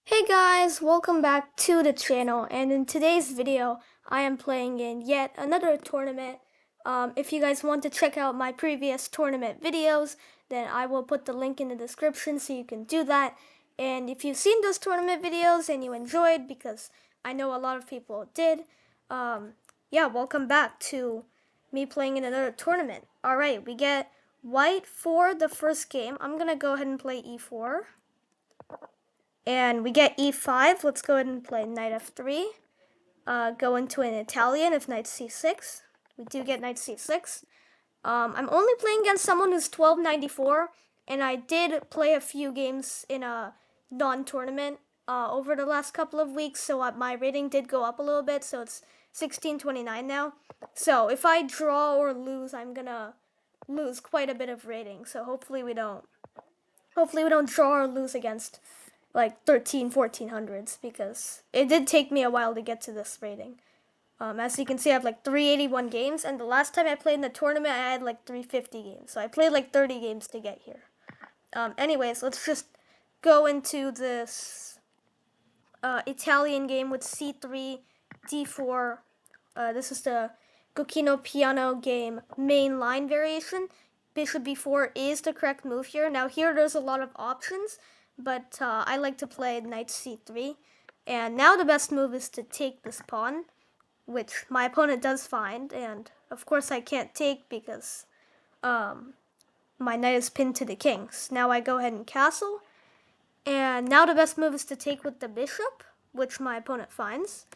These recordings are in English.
Hey guys, welcome back to the channel, and in today's video I am playing in yet another tournament. If you guys want to check out my previous tournament videos, then I will put the link in the description so you can do that. And if you've seen those tournament videos and you enjoyed, because I know a lot of people did, yeah, welcome back to me playing in another tournament. Alright, we get white for the first game. I'm gonna go ahead and play e4. And we get e5. Let's go ahead and play knight f3. Go into an Italian if knight c6. We do get knight c6. I'm only playing against someone who's 1294, and I did play a few games in a non-tournament over the last couple of weeks, so my rating did go up a little bit, so it's 1629 now. So if I draw or lose, I'm gonna lose quite a bit of rating, so hopefully we don't draw or lose against like 1400s, because it did take me a while to get to this rating. As you can see, I have like 381 games, and the last time I played in the tournament, I had like 350 games. So I played like 30 games to get here. Anyways, let's just go into this Italian game with c3, d4. This is the Gokino Piano game main line variation. Bishop b4 is the correct move here. Now here there's a lot of options, but I like to play knight c3. And now the best move is to take this pawn, which my opponent does find, and of course I can't take because my knight is pinned to the king. So now I go ahead and castle, and now the best move is to take with the bishop, which my opponent finds.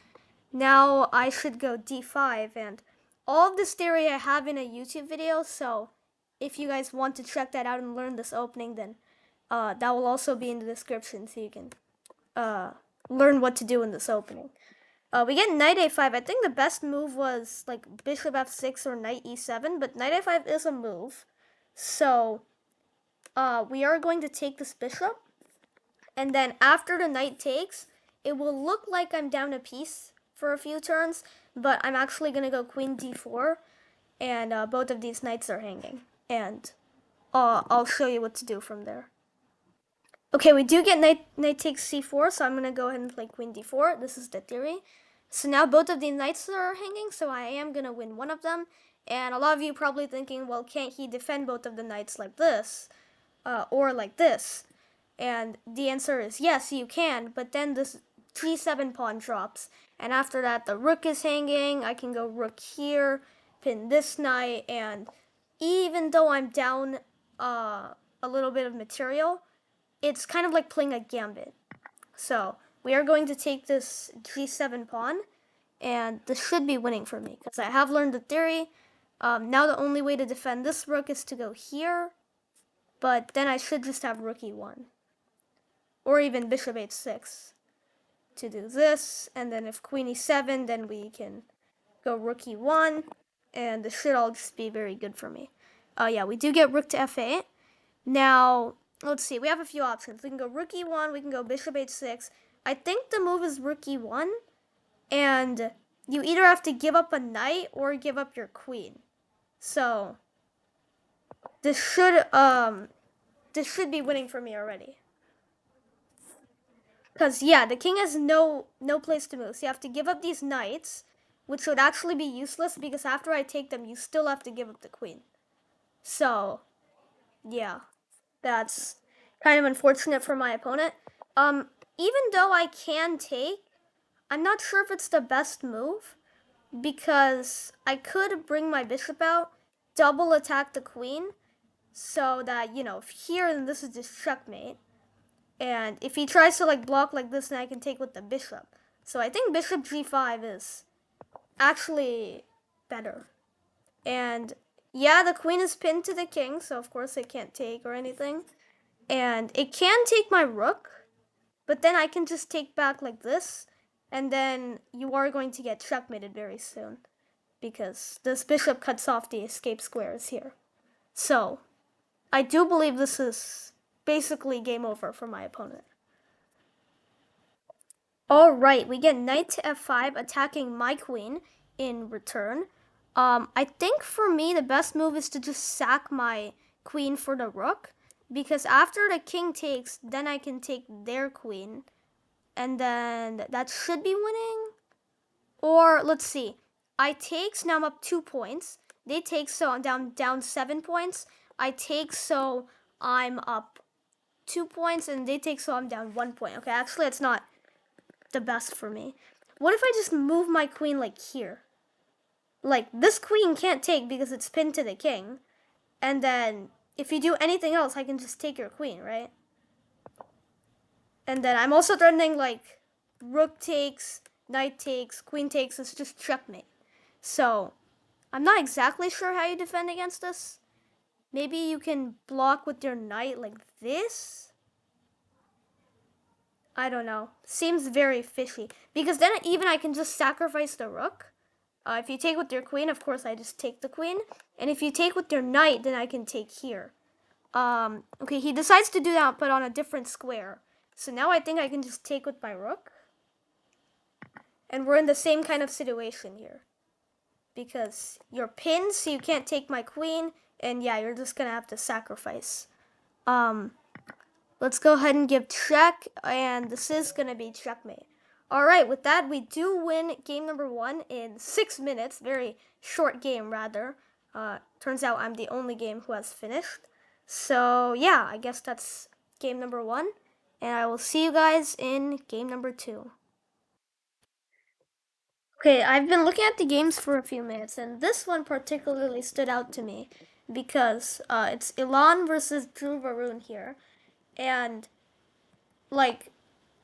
Now I should go d5, and all of this theory I have in a YouTube video, so if you guys want to check that out and learn this opening, then that will also be in the description so you can learn what to do in this opening. We get knight a5. I think the best move was like bishop f6 or knight e7, but knight a5 is a move. So we are going to take this bishop, and then after the knight takes, it will look like I'm down a piece for a few turns, but I'm actually going to go queen d4, and both of these knights are hanging, and I'll show you what to do from there. Okay, we do get knight takes c4, so I'm going to go ahead and play queen d4. This is the theory. So now both of these knights are hanging, so I am going to win one of them. And a lot of you probably thinking, well, can't he defend both of the knights like this? Or like this? And the answer is yes, you can, but then this g7 pawn drops. And after that, the rook is hanging. I can go rook here, pin this knight, and even though I'm down a little bit of material, it's kind of like playing a gambit. So we are going to take this g7 pawn, and this should be winning for me because I have learned the theory. Now the only way to defend this rook is to go here, but then I should just have rook e1, or even bishop h6 to do this, and then if queen e7, then we can go rook e1, and this should all just be very good for me. Yeah, we do get rook to f8. Now, let's see, we have a few options. We can go rook e1, we can go bishop h6. I think the move is rook e1, and you either have to give up a knight or give up your queen. So this should be winning for me already. Because yeah, the king has no place to move. So you have to give up these knights, which would actually be useless because after I take them, you still have to give up the queen. So yeah, that's kind of unfortunate for my opponent. Even though I can take, I'm not sure if it's the best move, because I could bring my bishop out, double attack the queen, so that, you know, if here, then this is just checkmate. And if he tries to like block like this, then I can take with the bishop. So I think bishop g5 is actually better. And yeah, the queen is pinned to the king, so of course it can't take or anything. And it can take my rook, but then I can just take back like this, and then you are going to get checkmated very soon, because this bishop cuts off the escape squares here. So, I do believe this is basically game over for my opponent. Alright, we get knight to f5, attacking my queen in return. I think for me, the best move is to just sack my queen for the rook, because after the king takes, then I can take their queen, and then that should be winning. Or let's see. I take, so now I'm up 2 points. They take, so I'm down 7 points. I take, so I'm up 2 points, and they take, so I'm down 1 point. Okay, actually it's not the best for me. What if I just move my queen like here? Like, this queen can't take because it's pinned to the king. And then if you do anything else, I can just take your queen, right? And then I'm also threatening, like, rook takes, knight takes, queen takes. It's just checkmate. So I'm not exactly sure how you defend against this. Maybe you can block with your knight like this? I don't know. Seems very fishy. Because then even I can just sacrifice the rook. If you take with your queen, of course I just take the queen. And if you take with your knight, then I can take here. Okay, he decides to do that, but on a different square. So now I think I can just take with my rook. And we're in the same kind of situation here. Because you're pinned, so you can't take my queen. And yeah, you're just gonna have to sacrifice. Let's go ahead and give check, and this is gonna be checkmate. All right, with that, we do win game number 1 in 6 minutes. Very short game, rather. Turns out I'm the only game who has finished. So yeah, I guess that's game number 1, and I will see you guys in game number 2. Okay, I've been looking at the games for a few minutes, and this one particularly stood out to me because it's Ilan versus Drew Varun here, and like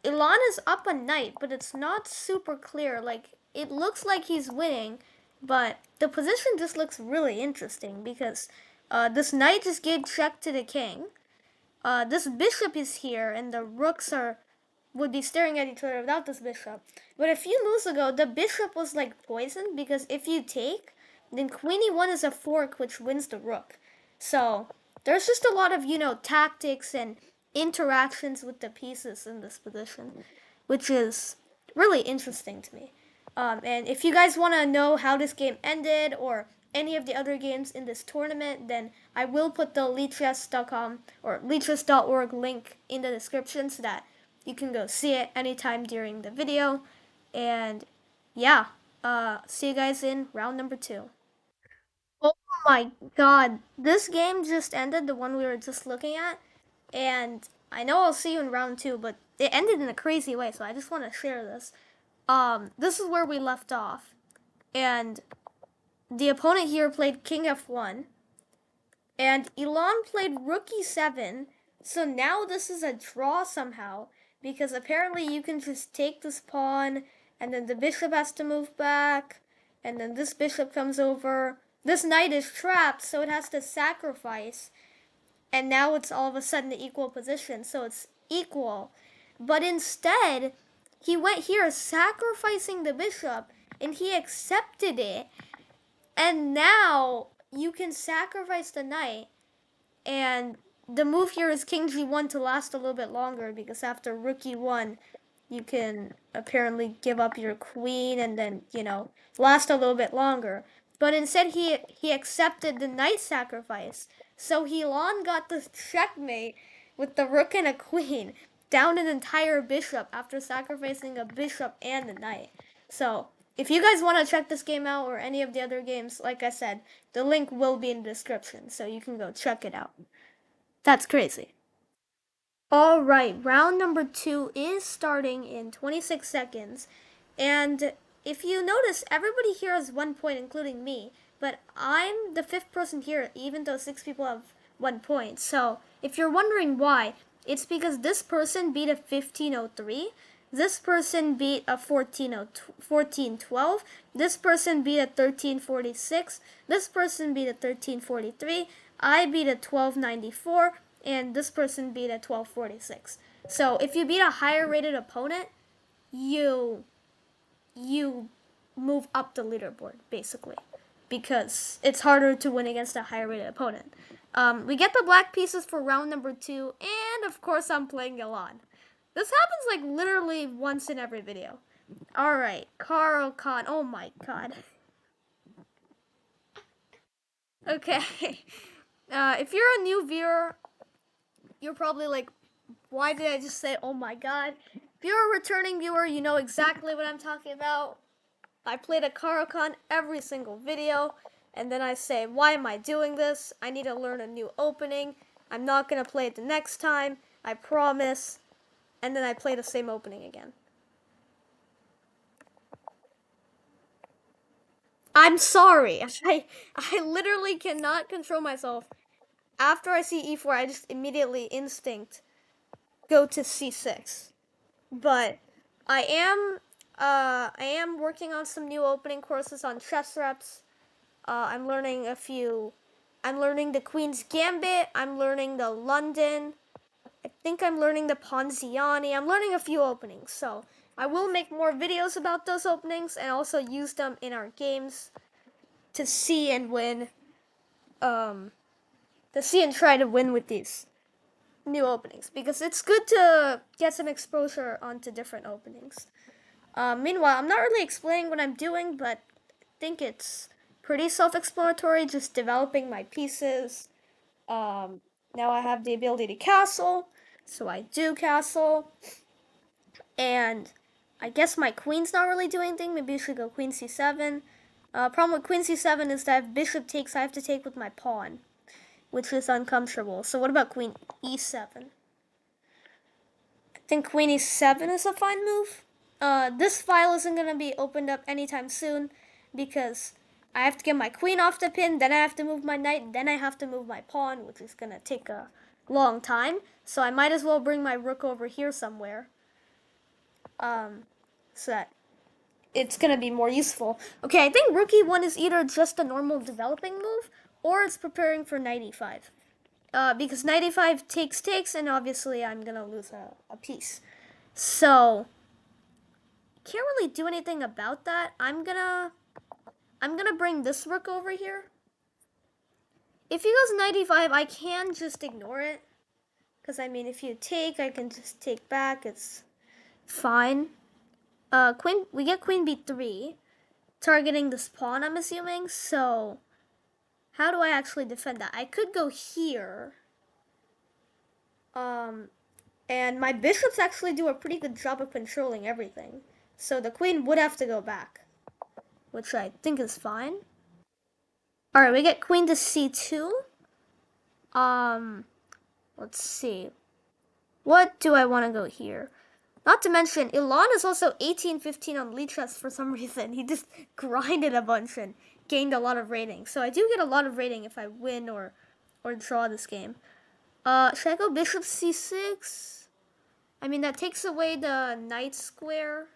Ilan is up a knight, but it's not super clear. Like, it looks like he's winning, but the position just looks really interesting because this knight just gave check to the king. This bishop is here, and the rooks would be staring at each other without this bishop. But a few moves ago, the bishop was like poisoned because if you take, then queen e1 is a fork which wins the rook. So there's just a lot of, tactics and interactions with the pieces in this position, which is really interesting to me. And if you guys want to know how this game ended or any of the other games in this tournament, then I will put the leechess.com or leechess.org link in the description so that you can go see it anytime during the video. And yeah, see you guys in round number 2. Oh my god, this game just ended, the one we were just looking at. And I know I'll see you in round 2, but it ended in a crazy way, so I just want to share this. This is where we left off. And the opponent here played king f1. And Ilan played rook e7. So now this is a draw somehow. Because apparently you can just take this pawn. And then the bishop has to move back. And then this bishop comes over. This knight is trapped, so it has to sacrifice. And now it's all of a sudden an equal position. So it's equal. But instead, he went here sacrificing the bishop. And he accepted it. And now you can sacrifice the knight, and the move here is king g1 to last a little bit longer because after rook e1 you can apparently give up your queen and then, last a little bit longer. But instead he accepted the knight sacrifice. So Ilan got the checkmate with the rook and a queen, down an entire bishop after sacrificing a bishop and a knight. So if you guys want to check this game out or any of the other games, like I said, the link will be in the description, so you can go check it out. That's crazy. All right, round number 2 is starting in 26 seconds. And if you notice, everybody here has 1 point, including me. But I'm the 5th person here, even though 6 people have 1 point. So if you're wondering why, it's because this person beat a 1503. This person beat a 1412. This person beat a 1346. This person beat a 1343. I beat a 1294. And this person beat a 1246. So if you beat a higher rated opponent, you move up the leaderboard, basically, because it's harder to win against a higher rated opponent. We get the black pieces for round number 2, and of course I'm playing Ilan. This happens like literally once in every video. Alright, Carl Khan. Oh my god. Okay. If you're a new viewer, you're probably like, why did I just say, oh my god? If you're a returning viewer, you know exactly what I'm talking about. I played a Karakhan every single video, and then I say, why am I doing this? I need to learn a new opening. I'm not going to play it the next time, I promise. And then I play the same opening again. I'm sorry. I literally cannot control myself. After I see e4, I just immediately instinct go to c6. But I am working on some new opening courses on chess reps. I'm learning a few. I'm learning the Queen's Gambit. I'm learning the London. I think I'm learning the Ponziani. I'm learning a few openings. So I will make more videos about those openings and also use them in our games to see and win. To see and try to win with these new openings because it's good to get some exposure onto different openings. Meanwhile, I'm not really explaining what I'm doing, but I think it's pretty self-explanatory, just developing my pieces. Now I have the ability to castle, so I do castle. And I guess my queen's not really doing anything. Maybe I should go queen c7. Problem with queen c7 is that if bishop takes, I have to take with my pawn, which is uncomfortable. So what about queen e7? I think queen e7 is a fine move. This file isn't going to be opened up anytime soon because I have to get my queen off the pin, then I have to move my knight, then I have to move my pawn, which is going to take a long time. So I might as well bring my rook over here somewhere so that it's going to be more useful. Okay, I think rook e1 is either just a normal developing move or it's preparing for knight e5. Because knight e5 takes, and obviously I'm going to lose a piece. So can't really do anything about that. I'm gonna bring this rook over here. If he goes knight e5, I can just ignore it. Because, I mean, if you take, I can just take back. It's fine. We get queen b3, targeting this pawn, I'm assuming. So, how do I actually defend that? I could go here. And my bishops actually do a pretty good job of controlling everything. So the queen would have to go back, which I think is fine. All right, we get queen to c2. Let's see. What do I want to go here? Not to mention, Ilan is also 18-15 on Lichess for some reason. He just grinded a bunch and gained a lot of rating. So I do get a lot of rating if I win or draw this game. Should I go bishop c6? I mean, that takes away the knight square.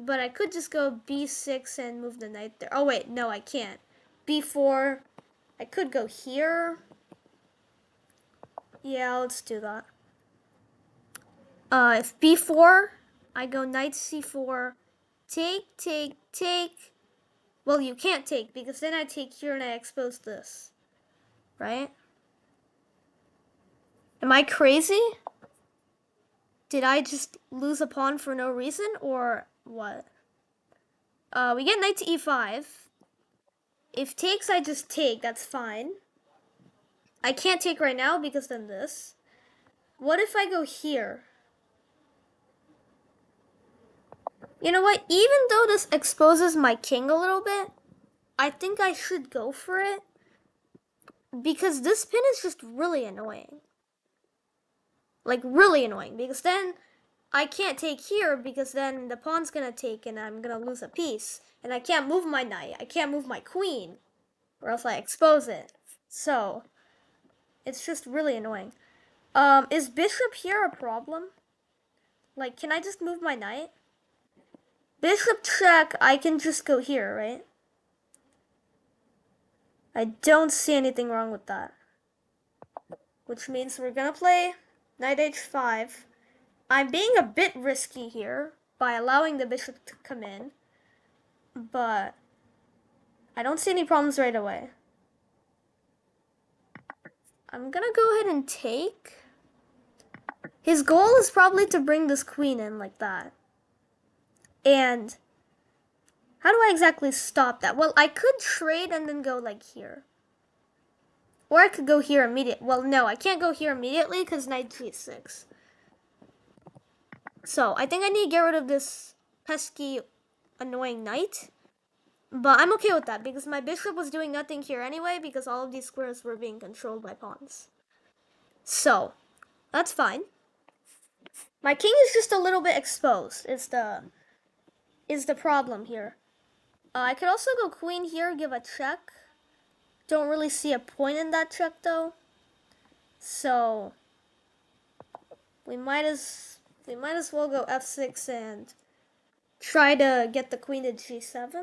But I could just go b6 and move the knight there. Oh, wait, no, I can't. b4. I could go here. Yeah, let's do that. If b4, I go knight c4, take. Well, you can't take, because then I take here and I expose this. Right? Am I crazy? Did I just lose a pawn for no reason, or what? We get knight to e5. If takes, I just take, that's fine. I can't take right now, because then this. What if I go here? You know what? Even though this exposes my king a little bit, I think I should go for it. Because this pin is just really annoying. Like, really annoying. Because then I can't take here because then the pawn's going to take and I'm going to lose a piece. And I can't move my knight. I can't move my queen. Or else I expose it. So, it's just really annoying. Is bishop here a problem? Like, can I just move my knight? Bishop check, I can just go here, right? I don't see anything wrong with that. Which means we're gonna play knight h5. I'm being a bit risky here by allowing the bishop to come in. But I don't see any problems right away. I'm gonna go ahead and take. His goal is probably to bring this queen in like that. And how do I exactly stop that? Well, I could trade and then go like here. Or I could go here immediately. Well, no, I can't go here immediately because knight g6. So I think I need to get rid of this pesky, annoying knight. But I'm okay with that because my bishop was doing nothing here anyway because all of these squares were being controlled by pawns. So that's fine. My king is just a little bit exposed. Is the problem here. I could also go queen here, give a check. Don't really see a point in that check though. So we might as well go f6 and try to get the queen to g7.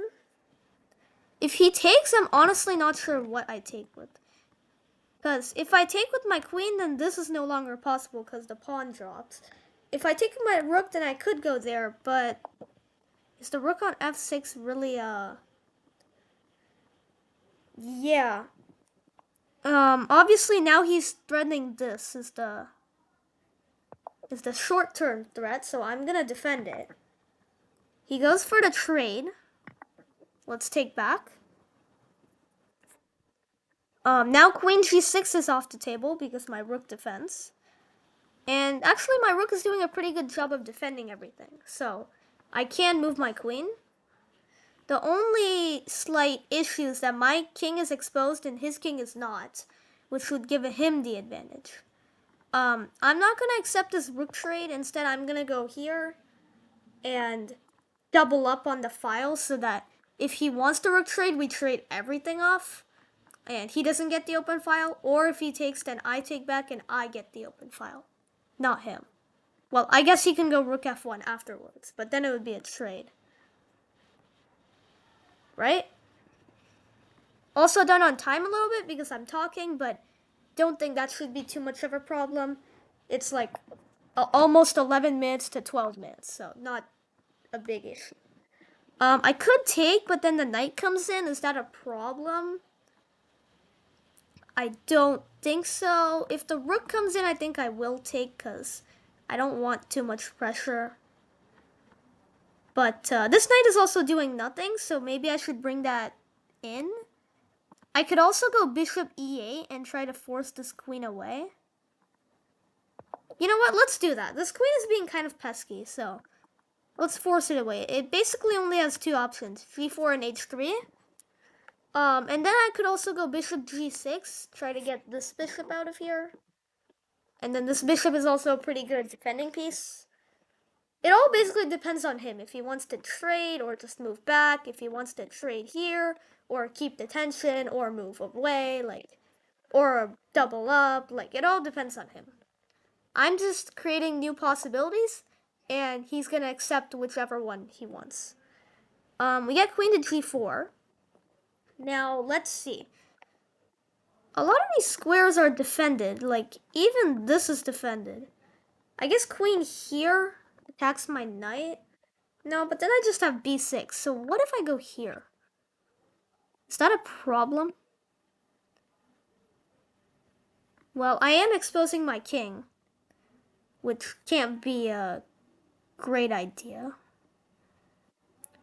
If he takes, I'm honestly not sure what I take with. Because if I take with my queen, then this is no longer possible because the pawn drops. If I take with my rook, then I could go there, but is the rook on f6 really, yeah. Obviously now he's threatening this is the short-term threat, so I'm gonna defend it. He goes for the trade. Let's take back. Now queen g6 is off the table because my rook defends. And actually my rook is doing a pretty good job of defending everything. So I can move my queen. The only slight issue is that my king is exposed and his king is not, which would give him the advantage. I'm not gonna accept this rook trade. Instead, I'm gonna go here and double up on the file so that if he wants the rook trade, we trade everything off and he doesn't get the open file, or if he takes, then I take back and I get the open file, not him. Well, I guess he can go rook f1 afterwards, but then it would be a trade, right? Also done on time a little bit because I'm talking, but don't think that should be too much of a problem. It's like almost 11 minutes to 12 minutes, so not a big issue. I could take, but then the knight comes in. Is that a problem? I don't think so. If the rook comes in, I think I will take because I don't want too much pressure. But this knight is also doing nothing, so maybe I should bring that in. I could also go bishop e8 and try to force this queen away. You know what? Let's do that. This queen is being kind of pesky, so let's force it away. It basically only has two options, g4 and h3. And then I could also go bishop g6, try to get this bishop out of here. And then this bishop is also a pretty good defending piece. It all basically depends on him. If he wants to trade or just move back, if he wants to trade here or keep the tension or move away, like, or double up, like, it all depends on him. I'm just creating new possibilities and he's gonna accept whichever one he wants. We get queen to g4. Now, let's see. A lot of these squares are defended, like, even this is defended. I guess queen here attacks my knight. No, but then I just have b6, so what if I go here? Is that a problem? Well, I am exposing my king, which can't be a great idea.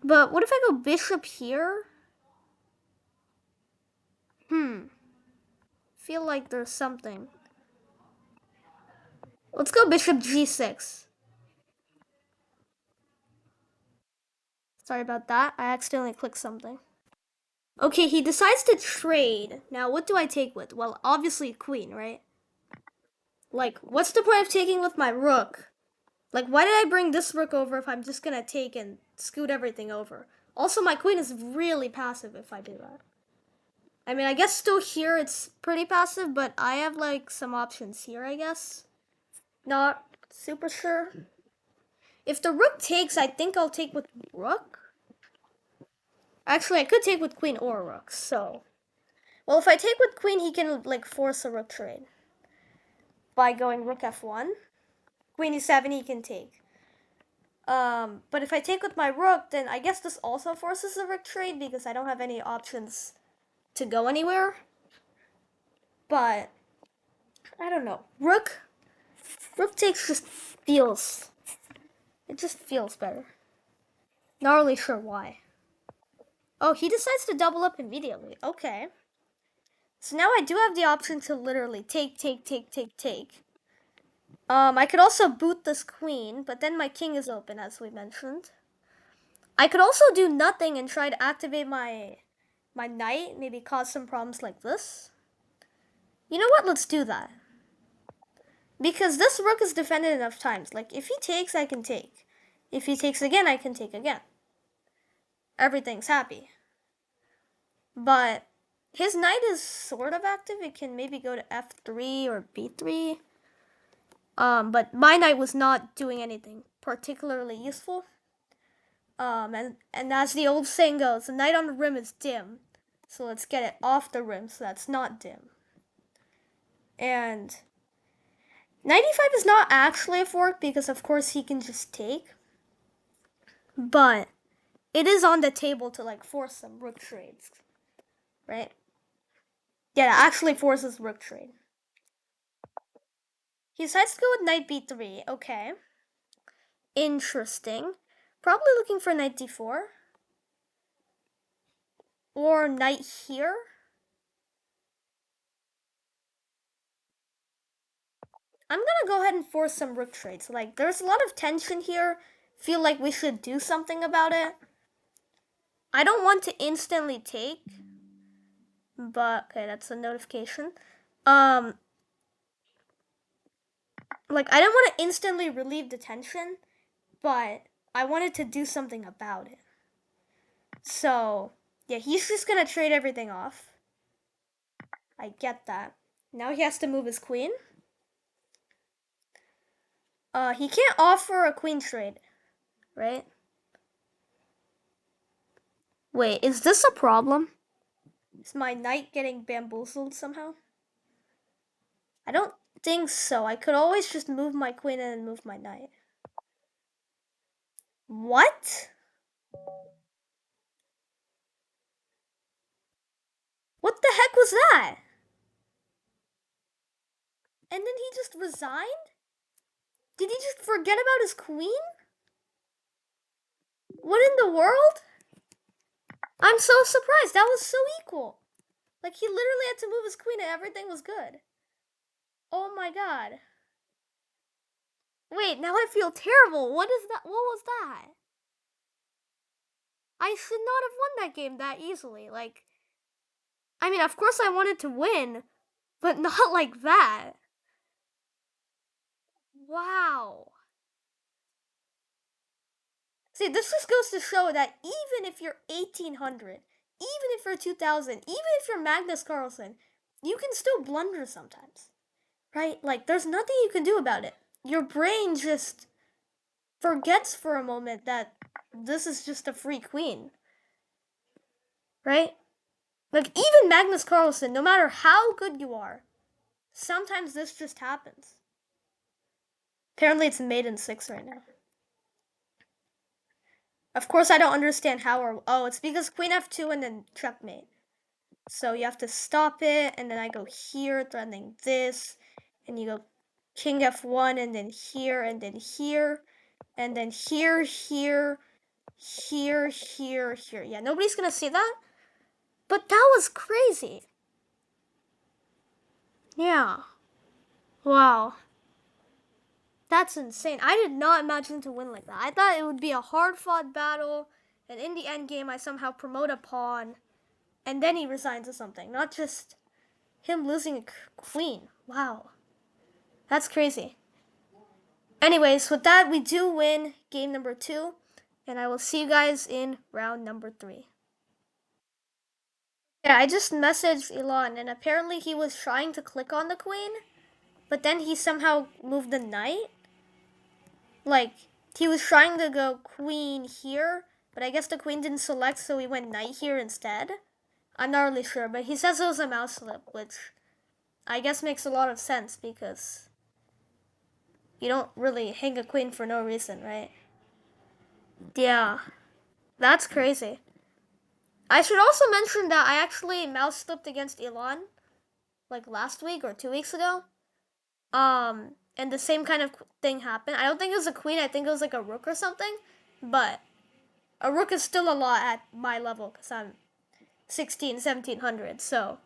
But what if I go bishop here? Feel like there's something. Let's go bishop g6. Sorry about that. I accidentally clicked something. Okay, he decides to trade. Now, what do I take with? Well, obviously queen, right? Like, what's the point of taking with my rook? Like, why did I bring this rook over if I'm just gonna take and scoot everything over? Also, my queen is really passive if I do that. I mean, I guess still here it's pretty passive, but I have, like, some options here, I guess. Not super sure. If the rook takes, I think I'll take with rook. Actually, I could take with queen or rook, so. Well, if I take with queen, he can, like, force a rook trade. By going rook f1. Queen e7, he can take. But if I take with my rook, then I guess this also forces a rook trade because I don't have any options to go anywhere. But, I don't know. Rook takes just feels. It just feels better. Not really sure why. Oh, he decides to double up immediately. Okay. So now I do have the option to literally take. I could also boot this queen, but then my king is open, as we mentioned. I could also do nothing and try to activate my knight, maybe cause some problems like this. You know what? Let's do that. Because this rook is defended enough times. Like, if he takes, I can take. If he takes again, I can take again. Everything's happy. But his knight is sort of active. It can maybe go to f3 or b3. But my knight was not doing anything particularly useful. And as the old saying goes, the knight on the rim is dim. So let's get it off the rim so that's not dim. And 95 is not actually a fork because of course he can just take. But it is on the table to like force some rook trades. Right? Yeah, it actually forces rook trade. He decides to go with knight b3. Okay. Interesting. Probably looking for knight d4. Or knight here. I'm gonna go ahead and force some rook trades. Like, there's a lot of tension here. Feel like we should do something about it. I don't want to instantly take. But, okay, that's a notification. Like, I didn't want to instantly relieve the tension, but I wanted to do something about it. So, yeah, he's just gonna trade everything off. I get that. Now he has to move his queen. He can't offer a queen trade, right? Wait, is this a problem? Is my knight getting bamboozled somehow? I don't think so. I could always just move my queen and then move my knight. What? What the heck was that? And then he just resigned? Did he just forget about his queen? What in the world? I'm so surprised. That was so equal. Like, he literally had to move his queen and everything was good. Oh my god. Wait, now I feel terrible. What is that? What was that? I should not have won that game that easily. Like, I mean, of course I wanted to win, but not like that. Wow. See, this just goes to show that even if you're 1800, even if you're 2000, even if you're Magnus Carlsen, you can still blunder sometimes. Right? Like, there's nothing you can do about it. Your brain just forgets for a moment that this is just a free queen. Right? Like, even Magnus Carlsen, no matter how good you are, sometimes this just happens. Apparently it's mate in 6 right now. Of course I don't understand how or... Oh, it's because queen f2 and then checkmate. So you have to stop it, and then I go here, threatening this, and you go king f1, and then here, and then here, and then here, here, here, here, here. Yeah, nobody's gonna see that, but that was crazy. Yeah. Wow. That's insane. I did not imagine to win like that. I thought it would be a hard-fought battle, and in the end game, I somehow promote a pawn, and then he resigns or something. Not just him losing a queen. Wow. That's crazy. Anyways, with that, we do win game number 2, and I will see you guys in round number 3. Yeah, I just messaged Elon, and apparently he was trying to click on the queen, but then he somehow moved the knight. Like, he was trying to go queen here, but I guess the queen didn't select, so he went knight here instead. I'm not really sure, but he says it was a mouse slip, which I guess makes a lot of sense because you don't really hang a queen for no reason, right? Yeah, that's crazy. I should also mention that I actually mouse slipped against Elon like last week or 2 weeks ago. And the same kind of thing happened. I don't think it was a queen, I think it was like a rook or something. But a rook is still a lot at my level because I'm 16, 1700. So,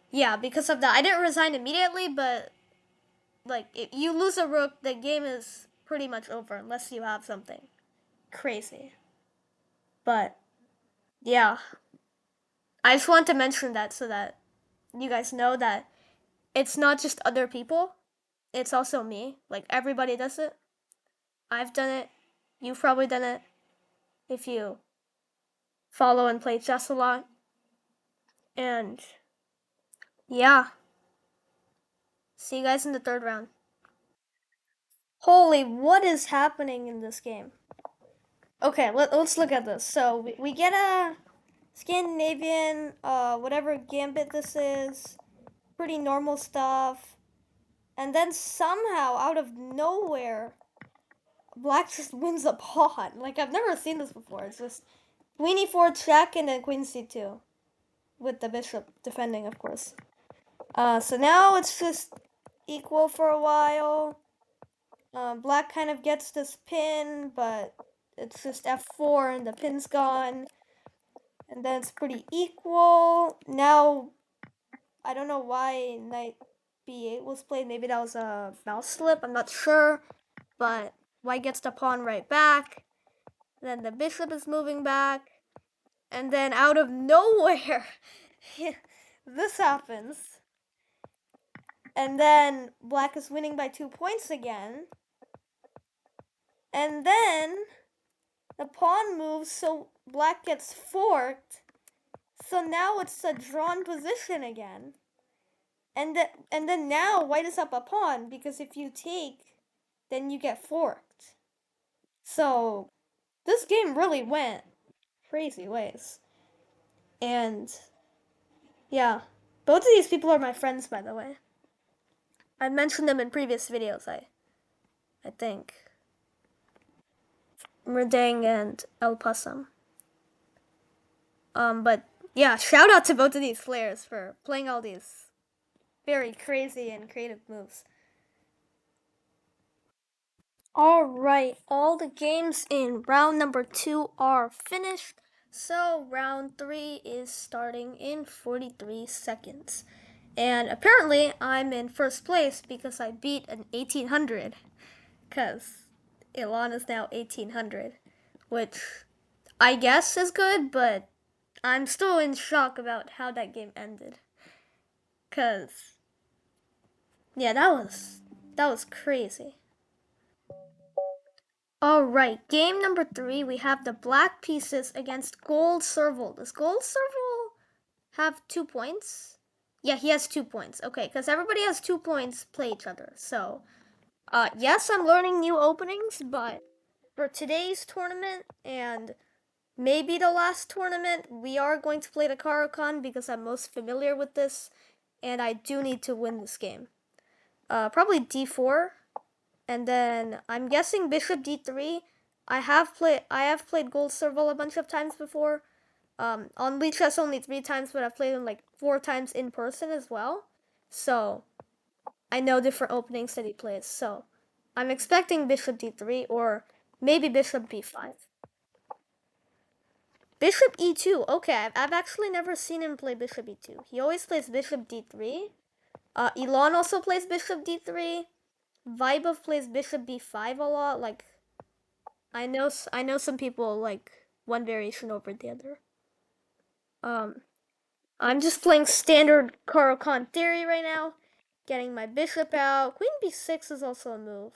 yeah, because of that. I didn't resign immediately, but like if you lose a rook, the game is pretty much over unless you have something crazy. But yeah, I just want to mention that so that you guys know that it's not just other people, it's also me. Like everybody does it. I've done it. You've probably done it if you follow and play chess a lot. And yeah, see you guys in the third round. Holy, what is happening in this game? Okay, let's look at this. So we get a Scandinavian, whatever gambit this is, pretty normal stuff. And then somehow, out of nowhere, Black just wins a pawn. Like, I've never seen this before. It's just Queen e4 check and then Queen c2. With the bishop defending, of course. So now it's just equal for a while. Black kind of gets this pin, but it's just f4 and the pin's gone. And then it's pretty equal. Now, I don't know why knight b8 was played. Maybe that was a mouse slip. I'm not sure. But white gets the pawn right back. Then the bishop is moving back. And then out of nowhere, this happens. And then black is winning by 2 points again. And then the pawn moves, so black gets forked. So now it's a drawn position again. And then now white is up a pawn, because if you take, then you get forked. So this game really went crazy ways. And yeah, both of these people are my friends, by the way. I mentioned them in previous videos, I think. Merdang and El Pasam. But yeah, shout out to both of these players for playing all these very crazy and creative moves. Alright, all the games in round number 2 are finished. So round 3 is starting in 43 seconds. And apparently I'm in first place because I beat an 1800. Because Ilan is now 1800. Which I guess is good, but I'm still in shock about how that game ended. Cause yeah, that was crazy. Alright, game number 3, we have the black pieces against gold serval. Does gold serval have 2 points? Yeah, he has 2 points. Okay, because everybody has 2 points, play each other. So, yes, I'm learning new openings, but for today's tournament and maybe the last tournament, we are going to play the Caro-Kann because I'm most familiar with this, and I do need to win this game. Probably d4, and then I'm guessing bishop d3. I have played gold serval a bunch of times before. On Lichess only 3 times, but I've played them like 4 times in person as well. So I know different openings that he plays. So I'm expecting bishop d3 or maybe bishop b5. Bishop e2. Okay, I've actually never seen him play bishop e2. He always plays bishop d3. Elon also plays bishop d3. Vibov plays bishop b5 a lot. Like, I know some people like one variation over the other. Um, I'm just playing standard Caro-Kann theory right now. Getting my bishop out. Queen b6 is also a move.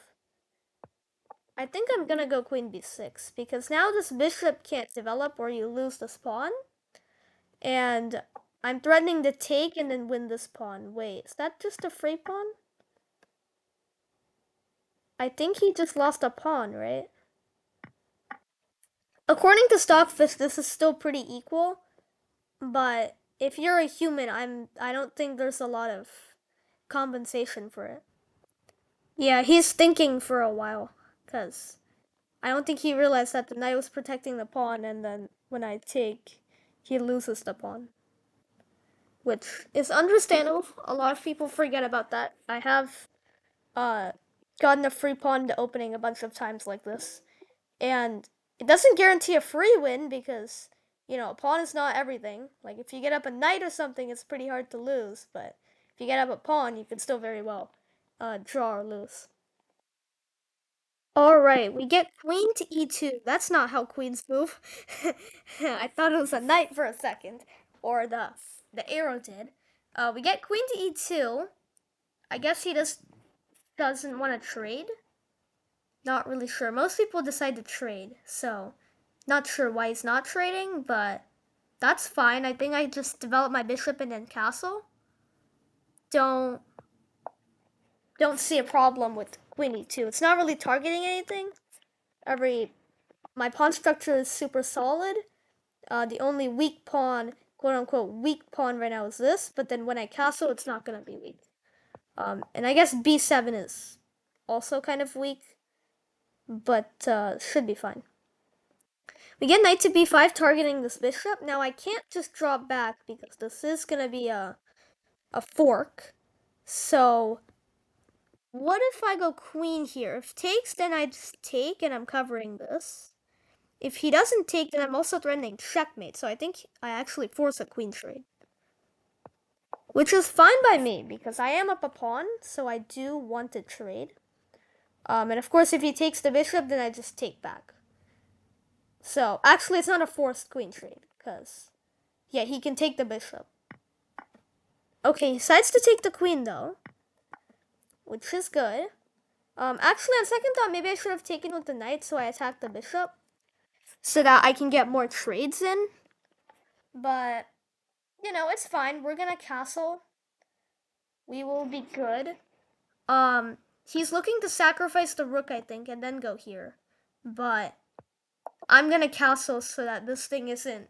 I think I'm gonna go queen b6 because now this bishop can't develop or you lose this pawn. And I'm threatening to take and then win this pawn. Wait, is that just a free pawn? I think he just lost a pawn, right? According to Stockfish, this is still pretty equal, but if you're a human, I don't think there's a lot of compensation for it. Yeah, he's thinking for a while, cause I don't think he realized that the knight was protecting the pawn, and then when I take, he loses the pawn, which is understandable. A lot of people forget about that. I have uh gotten a free pawn to opening a bunch of times like this. And it doesn't guarantee a free win because, a pawn is not everything. Like, if you get up a knight or something, it's pretty hard to lose. But if you get up a pawn, you can still very well draw or lose. Alright, we get queen to e2. That's not how queens move. I thought it was a knight for a second. Or the arrow did. We get queen to e2. I guess he just doesn't want to trade. Not really sure. Most people decide to trade, so not sure why he's not trading, but that's fine. I think I just develop my bishop and then castle. Don't see a problem with queen e2. It's not really targeting anything. My pawn structure is super solid. The only weak pawn, quote unquote, weak pawn right now is this, but then when I castle, it's not gonna be weak. And I guess b7 is also kind of weak, but should be fine. We get knight to b5 targeting this bishop. Now I can't just drop back because this is gonna be a fork. So what if I go queen here? If takes, then I just take and I'm covering this. If he doesn't take, then I'm also threatening checkmate. So I think I actually force a queen trade. Which is fine by me because I am up a pawn, so I do want to trade. And of course, if he takes the bishop, then I just take back. So actually, it's not a forced queen trade because, yeah, he can take the bishop. Okay, he decides to take the queen though, which is good. Actually, on second thought, maybe I should have taken with the knight, so I attack the bishop so that I can get more trades in. But you know, it's fine. We're gonna castle. We will be good. He's looking to sacrifice the rook, I think, and then go here. But I'm gonna castle so that this thing isn't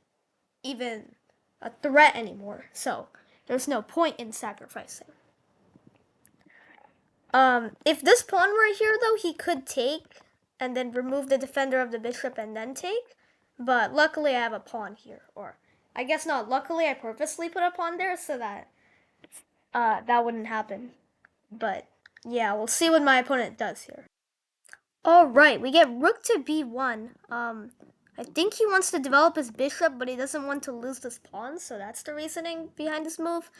even a threat anymore. So there's no point in sacrificing. If this pawn were here, though, he could take and then remove the defender of the bishop and then take. But luckily, I have a pawn here. Or I guess not. Luckily, I purposely put a pawn there so that that wouldn't happen. But yeah, we'll see what my opponent does here. All right, we get rook to b1. I think he wants to develop his bishop, but he doesn't want to lose this pawn, so that's the reasoning behind this move.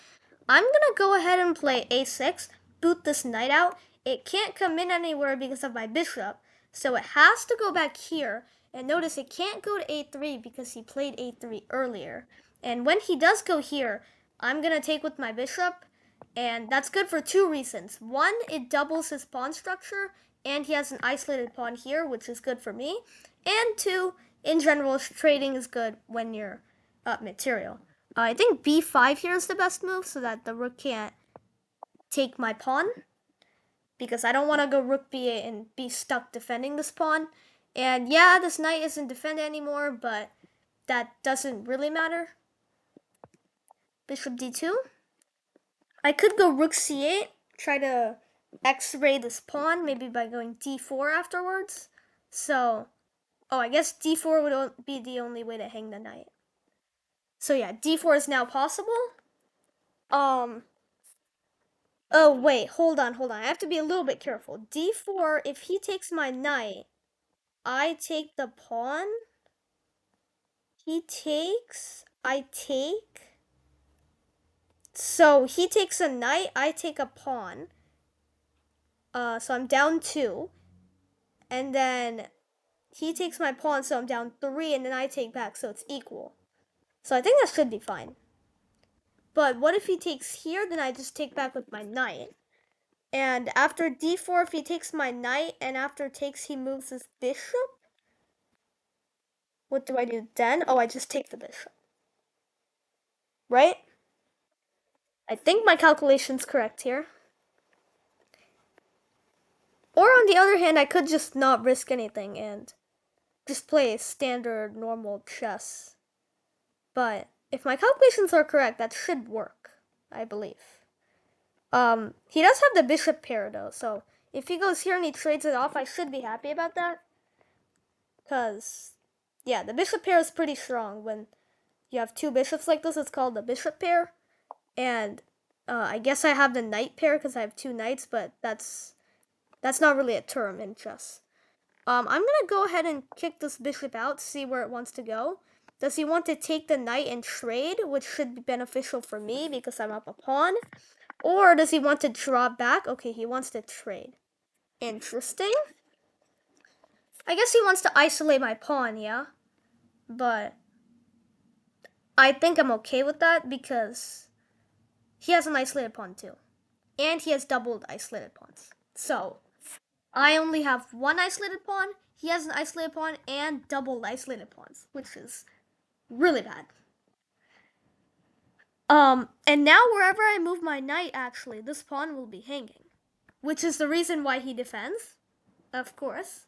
I'm gonna go ahead and play a6, boot this knight out. It can't come in anywhere because of my bishop, so it has to go back here. And notice it can't go to a3 because he played a3 earlier. And when he does go here, I'm gonna take with my bishop, and that's good for two reasons. One, it doubles his pawn structure, and he has an isolated pawn here, which is good for me. And two, in general, trading is good when you're up material. I think b5 here is the best move so that the rook can't take my pawn, because I don't want to go rook b8 and be stuck defending this pawn. And yeah, this knight isn't defended anymore, but that doesn't really matter. Bishop d2. I could go rook c8, try to x-ray this pawn, maybe by going d4 afterwards. So, oh, I guess d4 would be the only way to hang the knight. So yeah, d4 is now possible. Oh wait, hold on. I have to be a little bit careful. d4, if he takes my knight, I take the pawn. He takes, I take. So he takes a knight, I take a pawn. So I'm down 2. And then he takes my pawn, so I'm down 3, and then I take back, so it's equal. So I think that should be fine. But what if he takes here, then I just take back with my knight. And after d4, if he takes my knight, and after takes he moves his bishop, what do I do then? Oh, I just take the bishop. Right? I think my calculation's correct here. Or on the other hand, I could just not risk anything and just play standard normal chess. But if my calculations are correct, that should work, I believe. He does have the bishop pair though, so if he goes here and he trades it off, I should be happy about that. Because, yeah, the bishop pair is pretty strong. When you have two bishops like this, it's called the bishop pair. And I guess I have the knight pair because I have two knights, but that's not really a term in chess. I'm gonna go ahead and kick this bishop out, see where it wants to go. Does he want to take the knight and trade, which should be beneficial for me because I'm up a pawn? Or does he want to drop back? Okay, he wants to trade. Interesting. I guess he wants to isolate my pawn, yeah? But I think I'm okay with that because he has an isolated pawn too. And he has doubled isolated pawns. So, I only have one isolated pawn, he has an isolated pawn, and doubled isolated pawns, which is really bad. And now wherever I move my knight, actually, this pawn will be hanging. Which is the reason why he defends, of course.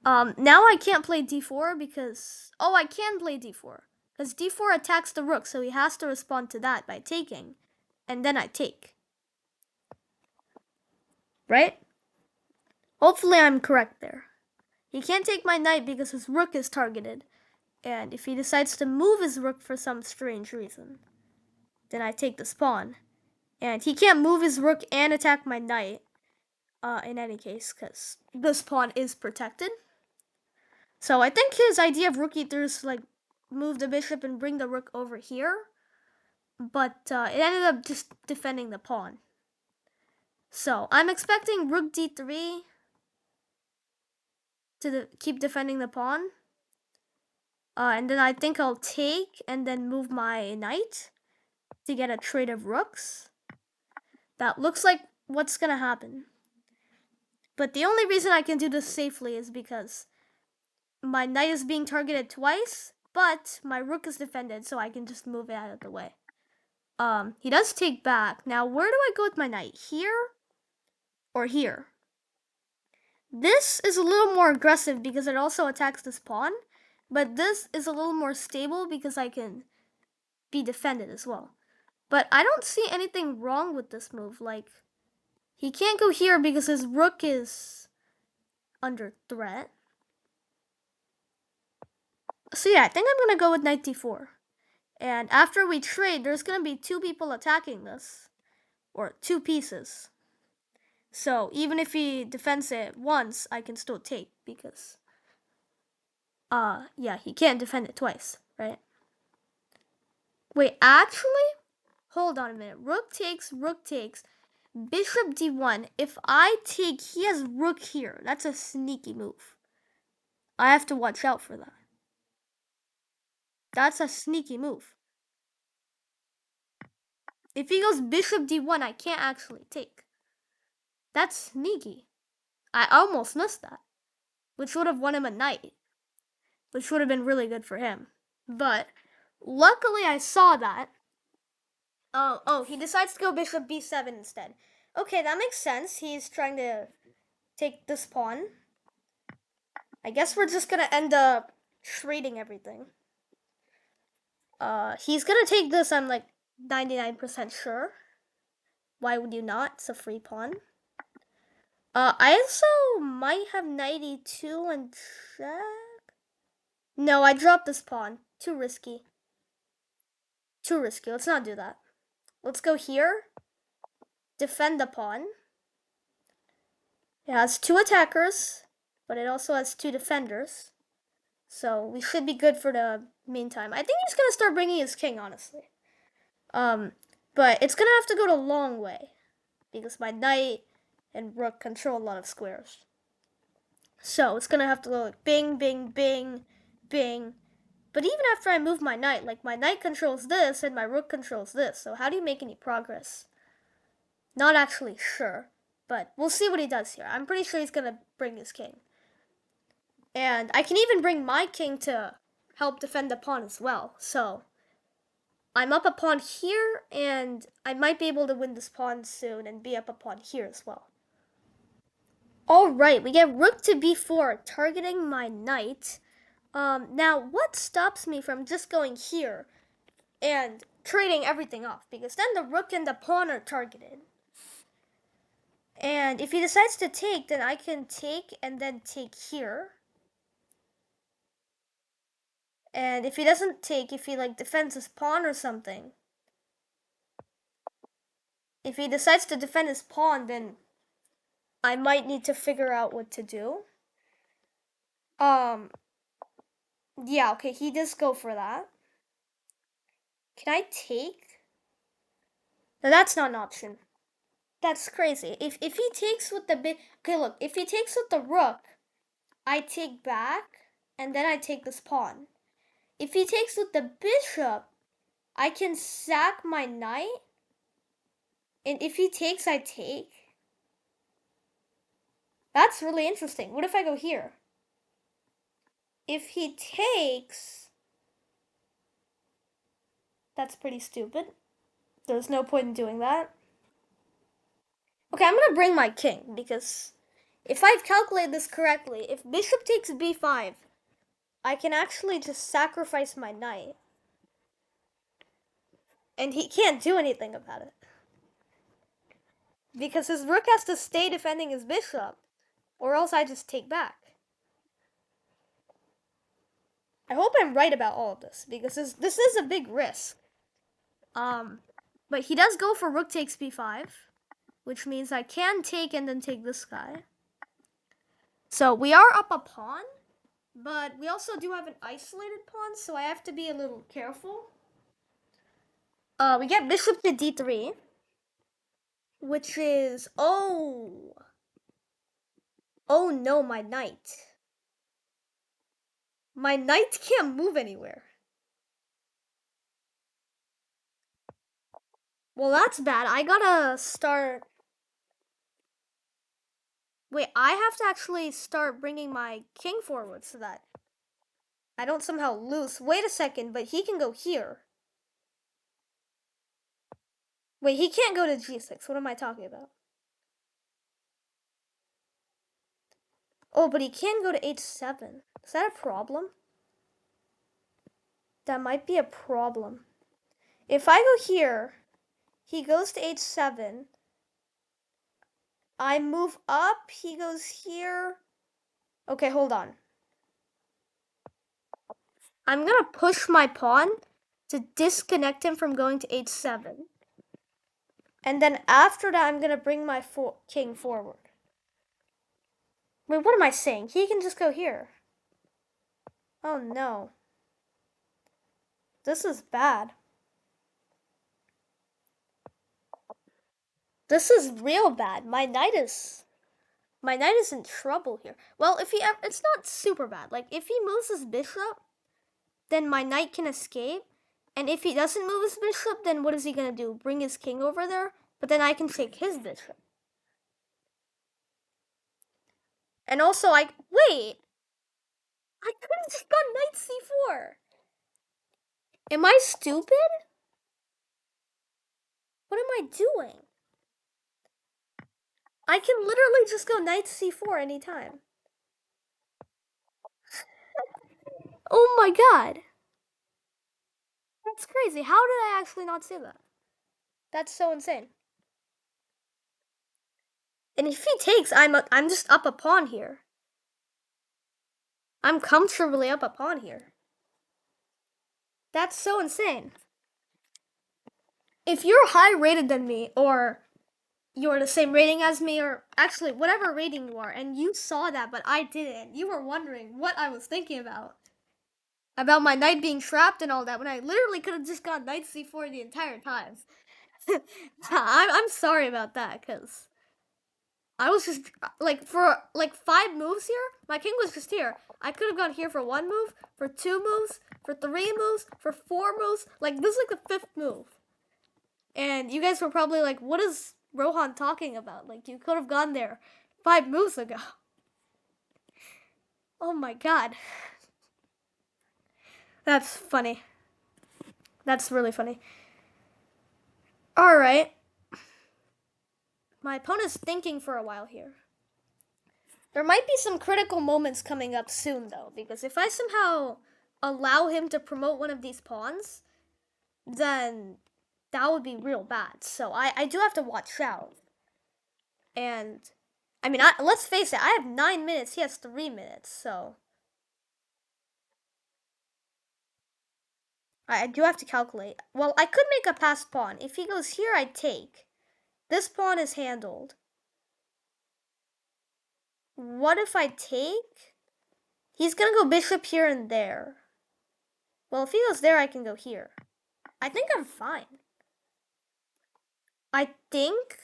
Now I can't play d4 because... Oh, I can play d4. Because d4 attacks the rook, so he has to respond to that by taking. And then I take. Right? Hopefully I'm correct there. He can't take my knight because his rook is targeted. And if he decides to move his rook for some strange reason, then I take this pawn. And he can't move his rook and attack my knight in any case, because this pawn is protected. So I think his idea of rook e3 is like move the bishop and bring the rook over here. But it ended up just defending the pawn. So I'm expecting rook d3 to keep defending the pawn. And then I think I'll take and then move my knight to get a trade of rooks. That looks like what's gonna happen. But the only reason I can do this safely is because my knight is being targeted twice, but my rook is defended, so I can just move it out of the way. He does take back. Now, where do I go with my knight? Here or here? This is a little more aggressive because it also attacks this pawn, but this is a little more stable because I can be defended as well. But I don't see anything wrong with this move. Like, he can't go here because his rook is under threat. So yeah, I think I'm gonna go with knight d4. And after we trade, there's gonna be two people attacking this. Or two pieces. So even if he defends it once, I can still take because yeah, he can't defend it twice, right? Wait, actually? Hold on a minute. Rook takes, bishop d1. If I take, he has rook here. That's a sneaky move. I have to watch out for that. That's a sneaky move. If he goes bishop d1, I can't actually take. That's sneaky. I almost missed that, which would have won him a knight, which would have been really good for him. But luckily I saw that. Oh, he decides to go bishop b7 instead. Okay, that makes sense. He's trying to take this pawn. I guess we're just gonna end up trading everything. He's gonna take this, I'm like 99% sure. Why would you not? It's a free pawn. I also might have knight e2 and check. No, I dropped this pawn. Too risky. Too risky. Let's not do that. Let's go here. Defend the pawn. It has two attackers, but it also has two defenders. So we should be good for the meantime. I think he's gonna start bringing his king, honestly. But it's gonna have to go the long way because my knight and rook control a lot of squares. So it's gonna have to go like bing, bing, bing, bing. But even after I move my knight, like my knight controls this and my rook controls this. So how do you make any progress? Not actually sure, but we'll see what he does here. I'm pretty sure he's gonna bring his king. And I can even bring my king to help defend the pawn as well. So I'm up a pawn here, and I might be able to win this pawn soon and be up a pawn here as well. All right, we get rook to b4, targeting my knight. Now, what stops me from just going here and trading everything off? Because then the rook and the pawn are targeted. And if he decides to take, then I can take and then take here. And if he doesn't take, if he like defends his pawn or something, if he decides to defend his pawn, then I might need to figure out what to do. Yeah, okay, he does go for that. Can I take? No, that's not an option. That's crazy. If he takes with the okay, look, if he takes with the rook, I take back, and then I take this pawn. If he takes with the bishop, I can sack my knight, and if he takes, I take. That's really interesting. What if I go here? If he takes, that's pretty stupid. There's no point in doing that. Okay, I'm gonna bring my king, because if I've calculated this correctly, if bishop takes b5, I can actually just sacrifice my knight. And he can't do anything about it. Because his rook has to stay defending his bishop, or else I just take back. I hope I'm right about all of this, because this is a big risk. But he does go for rook takes b5, which means I can take and then take this guy. So we are up a pawn, but we also do have an isolated pawn, so I have to be a little careful. We get bishop to d3, which is, oh no, my knight. My knight can't move anywhere. Well, that's bad. I gotta start. Wait, I have to actually start bringing my king forward so that I don't somehow lose. Wait a second, but he can go here. Wait, he can't go to g6. What am I talking about? Oh, but he can go to h7. Is that a problem? That might be a problem. If I go here, he goes to h7. I move up, he goes here. Okay, hold on. I'm gonna push my pawn to disconnect him from going to h7. And then after that, I'm gonna bring my king forward. Wait, what am I saying? He can just go here. Oh no. This is bad. This is real bad. My knight is in trouble here. Well, if it's not super bad. Like if he moves his bishop, then my knight can escape. And if he doesn't move his bishop, then what is he gonna do? Bring his king over there? But then I can take his bishop. And also wait. I could have just gone knight c4. Am I stupid? What am I doing? I can literally just go knight c4 anytime. Oh my god. That's crazy. How did I actually not see that? That's so insane. And if he takes, I'm just up a pawn here. I'm comfortably up a pawn here. That's so insane. If you're higher rated than me, or you're the same rating as me, or actually whatever rating you are, and you saw that but I didn't, you were wondering what I was thinking about my knight being trapped and all that, when I literally could have just gone knight c4 the entire time. I'm sorry about that, because I was just like, for like 5 moves here, my king was just here. I could have gone here for 1 move, for 2 moves, for 3 moves, for 4 moves. Like this is like the 5th move. And you guys were probably like, what is Rohan talking about? Like you could have gone there 5 moves ago. Oh my god. That's funny. That's really funny. Alright. My opponent's thinking for a while here. There might be some critical moments coming up soon, though, because if I somehow allow him to promote one of these pawns, then that would be real bad. So I do have to watch out. And, I mean, let's face it, I have 9 minutes, he has 3 minutes, so I do have to calculate. Well, I could make a passed pawn. If he goes here, I take. This pawn is handled. What if I take? He's gonna go bishop here and there. Well, if he goes there, I can go here. I think I'm fine. I think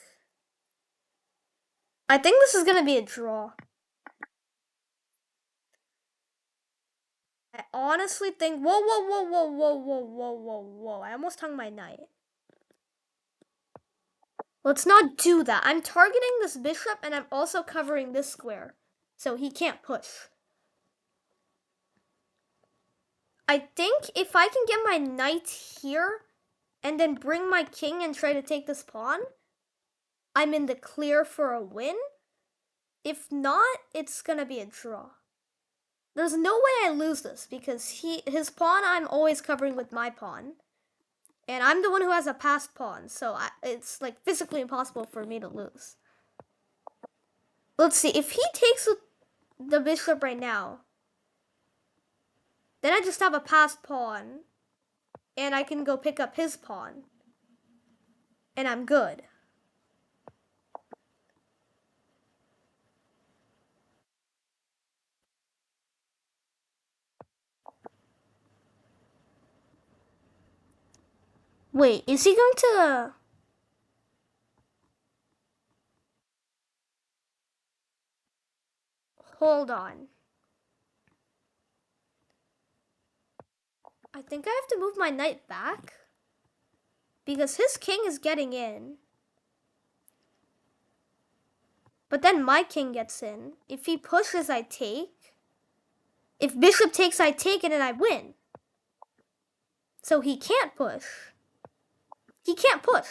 I think this is gonna be a draw. I honestly think. Whoa, whoa, whoa, whoa, whoa, whoa, whoa, whoa, whoa! I almost hung my knight. Let's not do that. I'm targeting this bishop, and I'm also covering this square, so he can't push. I think if I can get my knight here, and then bring my king and try to take this pawn, I'm in the clear for a win. If not, it's gonna be a draw. There's no way I lose this because his pawn I'm always covering with my pawn. And I'm the one who has a passed pawn, so it's like physically impossible for me to lose. Let's see, if he takes the bishop right now, then I just have a passed pawn, and I can go pick up his pawn, and I'm good. Wait, is he going to... Hold on. I think I have to move my knight back, because his king is getting in. But then my king gets in. If he pushes, I take. If bishop takes, I take, and then I win. So he can't push. He can't push.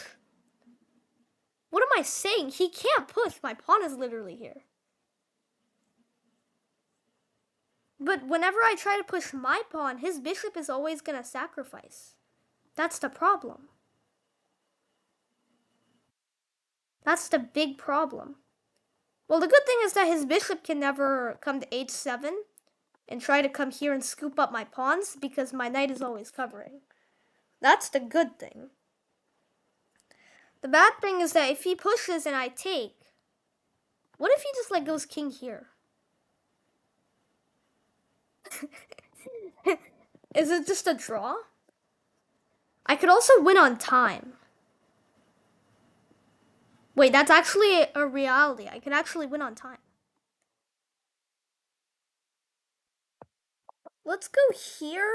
What am I saying? He can't push. My pawn is literally here. But whenever I try to push my pawn, his bishop is always going to sacrifice. That's the problem. That's the big problem. Well, the good thing is that his bishop can never come to h7 and try to come here and scoop up my pawns because my knight is always covering. That's the good thing. The bad thing is that if he pushes and I take, what if he just like goes king here? Is it just a draw? I could also win on time. Wait, that's actually a reality. I could actually win on time. Let's go here.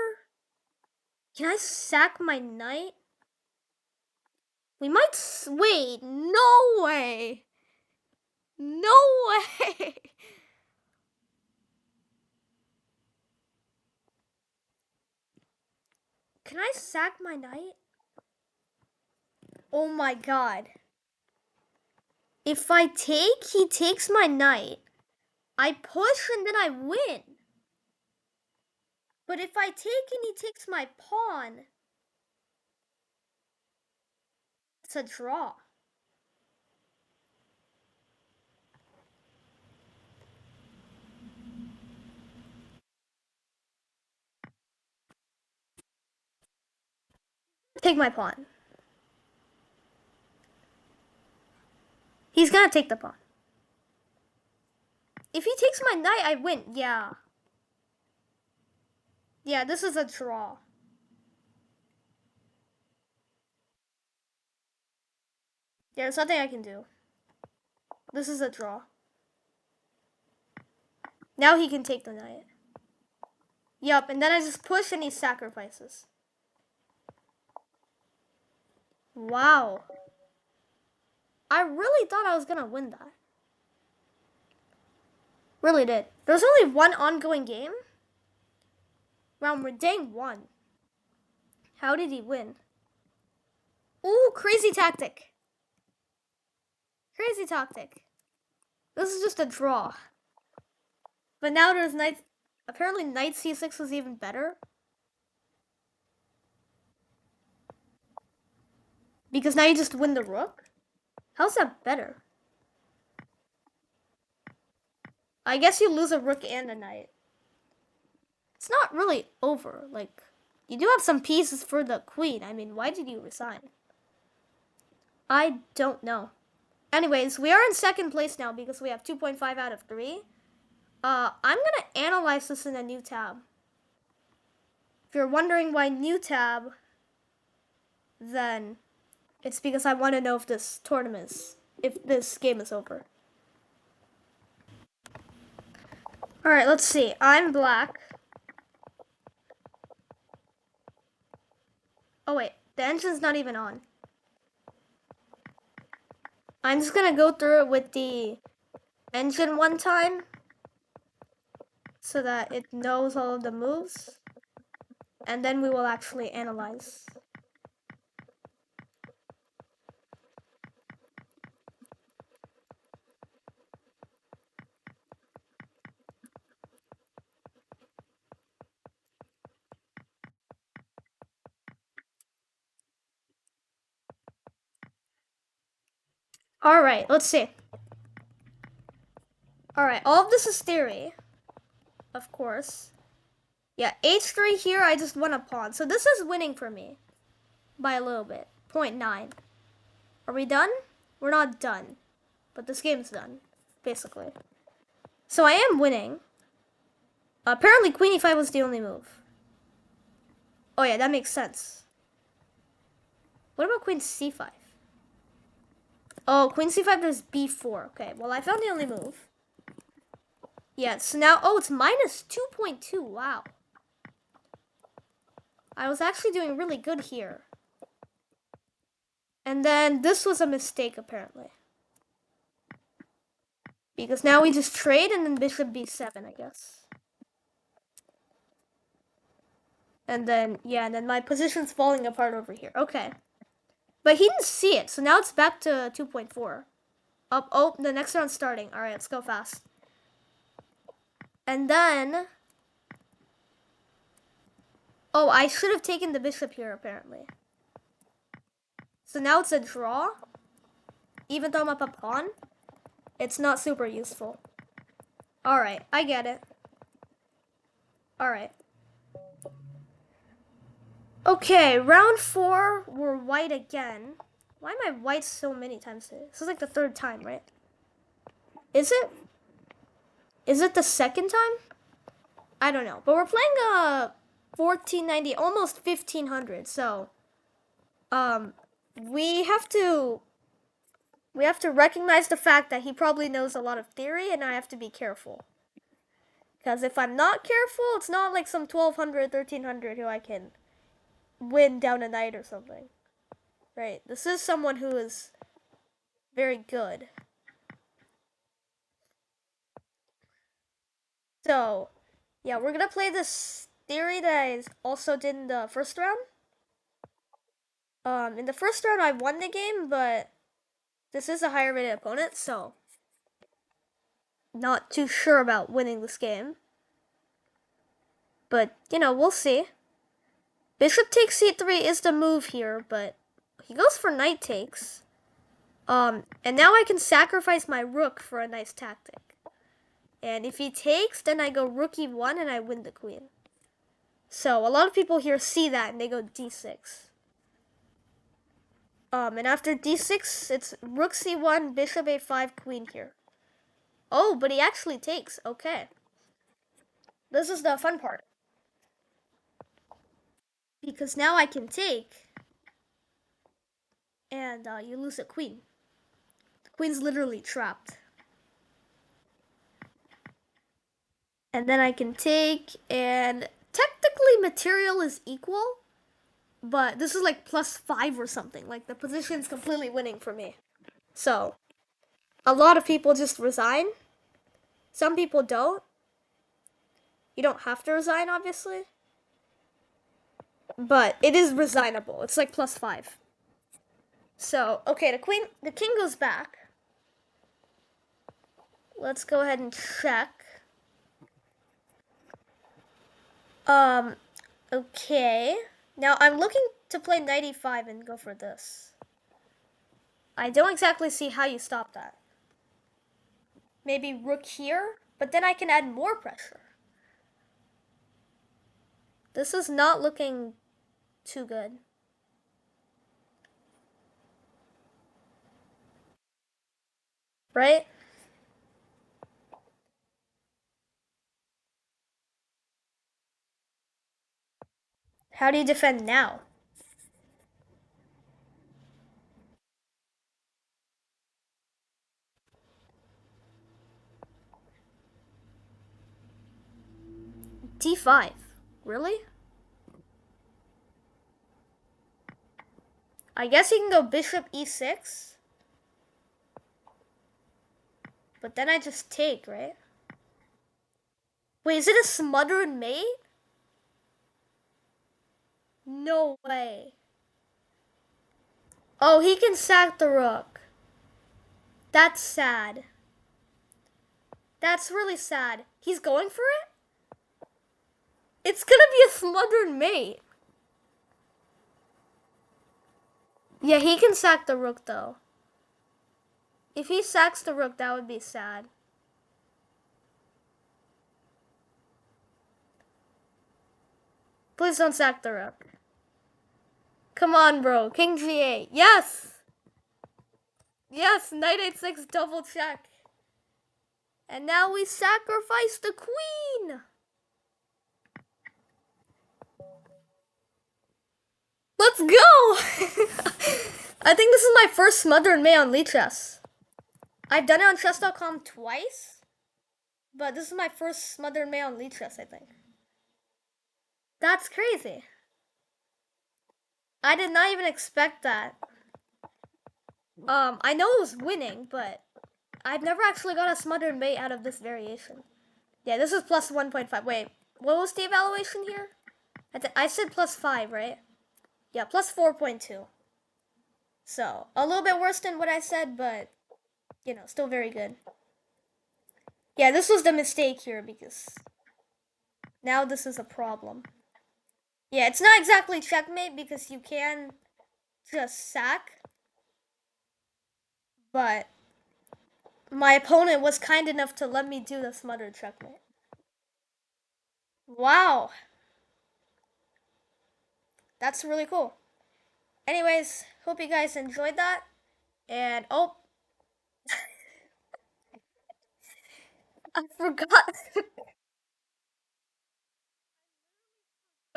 Can I sack my knight? We might... Wait, no way. No way. Can I sack my knight? Oh my god. If I take, he takes my knight. I push and then I win. But if I take and he takes my pawn, it's a draw. Take my pawn. He's gonna take the pawn. If he takes my knight, I win. Yeah. Yeah, this is a draw. Yeah, there's nothing I can do. This is a draw. Now he can take the knight. Yup, and then I just push and he sacrifices. Wow. I really thought I was gonna win that. Really did. There's only one ongoing game. Wow, Dang won. How did he win? Ooh, crazy tactic. Crazy tactic. This is just a draw. But now there's knight... Apparently knight c6 was even better. Because now you just win the rook? How's that better? I guess you lose a rook and a knight. It's not really over. Like, you do have some pieces for the queen. I mean, why did you resign? I don't know. Anyways, we are in second place now because we have 2.5 out of 3. I'm gonna analyze this in a new tab. If you're wondering why new tab, then it's because I want to know if this game is over. Alright, let's see. I'm black. Oh wait, the engine's not even on. I'm just gonna go through it with the engine one time so that it knows all of the moves, and then we will actually analyze. Alright, let's see. Alright, all of this is theory, of course. Yeah, h3 here, I just won a pawn. So this is winning for me by a little bit. 0.9. Are we done? We're not done. But this game's done, basically. So I am winning. Apparently queen e5 was the only move. Oh yeah, that makes sense. What about queen c5? Oh, queen c5, there's b4. Okay, well, I found the only move. Yeah, so now, oh, it's minus 2.2. Wow. I was actually doing really good here. And then this was a mistake, apparently. Because now we just trade and then bishop b7, I guess. And then, yeah, and then my position's falling apart over here. Okay. But he didn't see it, so now it's back to 2.4. Up, oh, the next round's starting. All right, let's go fast. And then, oh, I should have taken the bishop here, apparently. So now it's a draw. Even though I'm up a pawn, it's not super useful. All right, I get it. All right. Okay, round 4, we're white again. Why am I white so many times today? This is like the third time, right? Is it? Is it the second time? I don't know. But we're playing 1490, almost 1500. So, um, we have to recognize the fact that he probably knows a lot of theory, and I have to be careful. Because if I'm not careful, it's not like some 1200, 1300 who I can win down a night or something. Right? This is someone who is very good. So, yeah, we're gonna play this theory that I also did in the first round. In the first round, I won the game, but this is a higher rated opponent, so not too sure about winning this game. But, you know, we'll see. Bishop takes c3 is the move here, but he goes for knight takes. And now I can sacrifice my rook for a nice tactic. And if he takes, then I go rook e1 and I win the queen. So a lot of people here see that and they go d6. And after d6, it's rook c1, bishop a5, queen here. Oh, but he actually takes. Okay. This is the fun part. Because now I can take, and you lose a queen. The queen's literally trapped. And then I can take, and technically material is equal, but this is like +5 or something. Like the position's completely winning for me. So, a lot of people just resign. Some people don't. You don't have to resign, obviously. But it is resignable. It's like +5. So, okay, the king goes back. Let's go ahead and check. Okay. Now I'm looking to play knight e5 and go for this. I don't exactly see how you stop that. Maybe rook here, but then I can add more pressure. This is not looking too good. Right? How do you defend now? D5. Really? I guess he can go bishop E6. But then I just take, right? Wait, is it a smothered mate? No way. Oh, he can sack the rook. That's sad. That's really sad. He's going for it? It's gonna be a smothered mate. Yeah, he can sack the rook though. If he sacks the rook, that would be sad. Please don't sack the rook. Come on, bro. King G8. Yes! Yes, knight H6 double check. And now we sacrifice the queen! Let's go! I think this is my first smothered mate on Lichess. I've done it on chess.com twice, but this is my first smothered mate on Lichess, I think. That's crazy. I did not even expect that. I know it was winning, but I've never actually got a smothered mate out of this variation. Yeah, this is plus 1.5. Wait, what was the evaluation here? I said plus 5, right? Yeah, plus 4.2. So, a little bit worse than what I said, but, you know, still very good. Yeah, this was the mistake here because now this is a problem. Yeah, it's not exactly checkmate because you can just sack, but my opponent was kind enough to let me do the smothered checkmate. Wow, that's really cool. Anyways, hope you guys enjoyed that. And oh, I forgot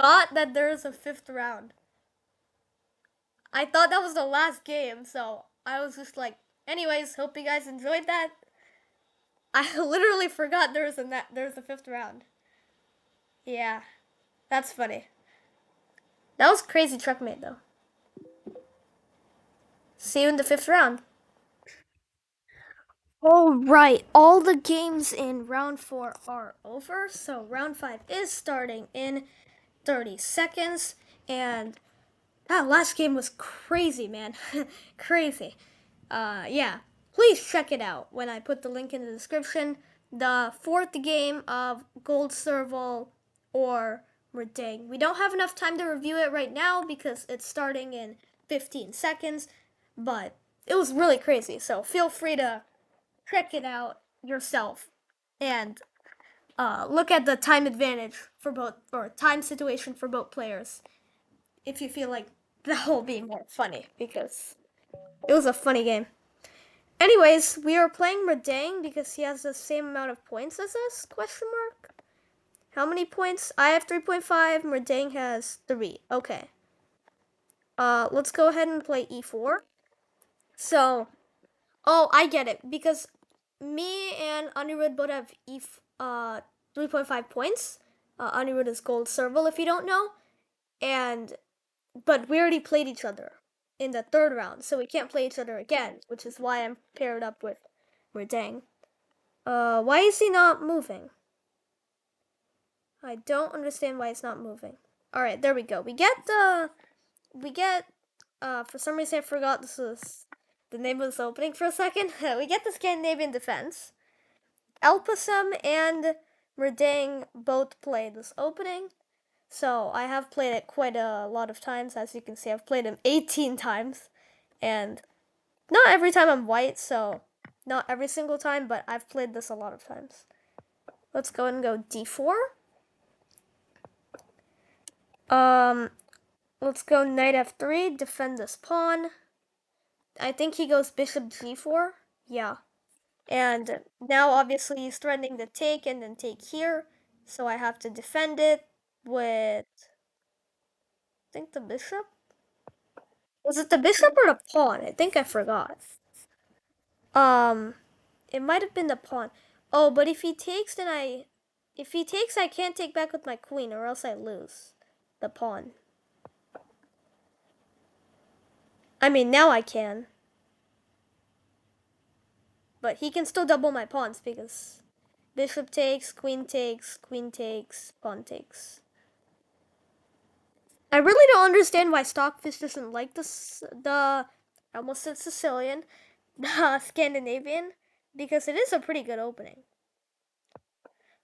forgot that there is a fifth round. I thought that was the last game, so I was just like, anyways, hope you guys enjoyed that. I literally forgot there's a fifth round. Yeah, that's funny. That was crazy checkmate though. See you in the fifth round. All right, all the games in round 4 are over, so round 5 is starting in 30 seconds. And that last game was crazy, man. Crazy. Yeah. Please check it out when I put the link in the description. The fourth game of Gold Serval or Reding. We don't have enough time to review it right now because it's starting in 15 seconds, but it was really crazy. So feel free to check it out yourself and look at the time advantage for both, or time situation for both players, if you feel like that will be more funny because it was a funny game. Anyways, we are playing Redang because he has the same amount of points as us? Question mark. How many points? I have 3.5. Redang has 3. Okay. Let's go ahead and play E4. So, oh, I get it because me and Anirudh both have 3.5 points. Anirudh is Gold Serval, if you don't know, and but we already played each other in the third round, so we can't play each other again, which is why I'm paired up with Redang. Why is he not moving? I don't understand why it's not moving. All right, there we go. For some reason I forgot this was the name of this opening for a second. We get the Scandinavian Defense. Elpasum and Redang both play this opening. So I have played it quite a lot of times. As you can see, I've played him 18 times. And not every time I'm white, so not every single time, but I've played this a lot of times. Let's go and go D4. Let's go knight F3, defend this pawn. I think he goes bishop G4. Yeah. And now obviously he's threatening to take and then take here. So I have to defend it with, I think, the bishop? Was it the bishop or the pawn? I think I forgot. Um, it might have been the pawn. Oh, but if he takes, then If he takes, I can't take back with my queen, or else I lose the pawn. I mean, now I can. But he can still double my pawns because bishop takes, queen takes, queen takes, pawn takes. I really don't understand why Stockfish doesn't like I almost said Sicilian, Scandinavian, because it is a pretty good opening.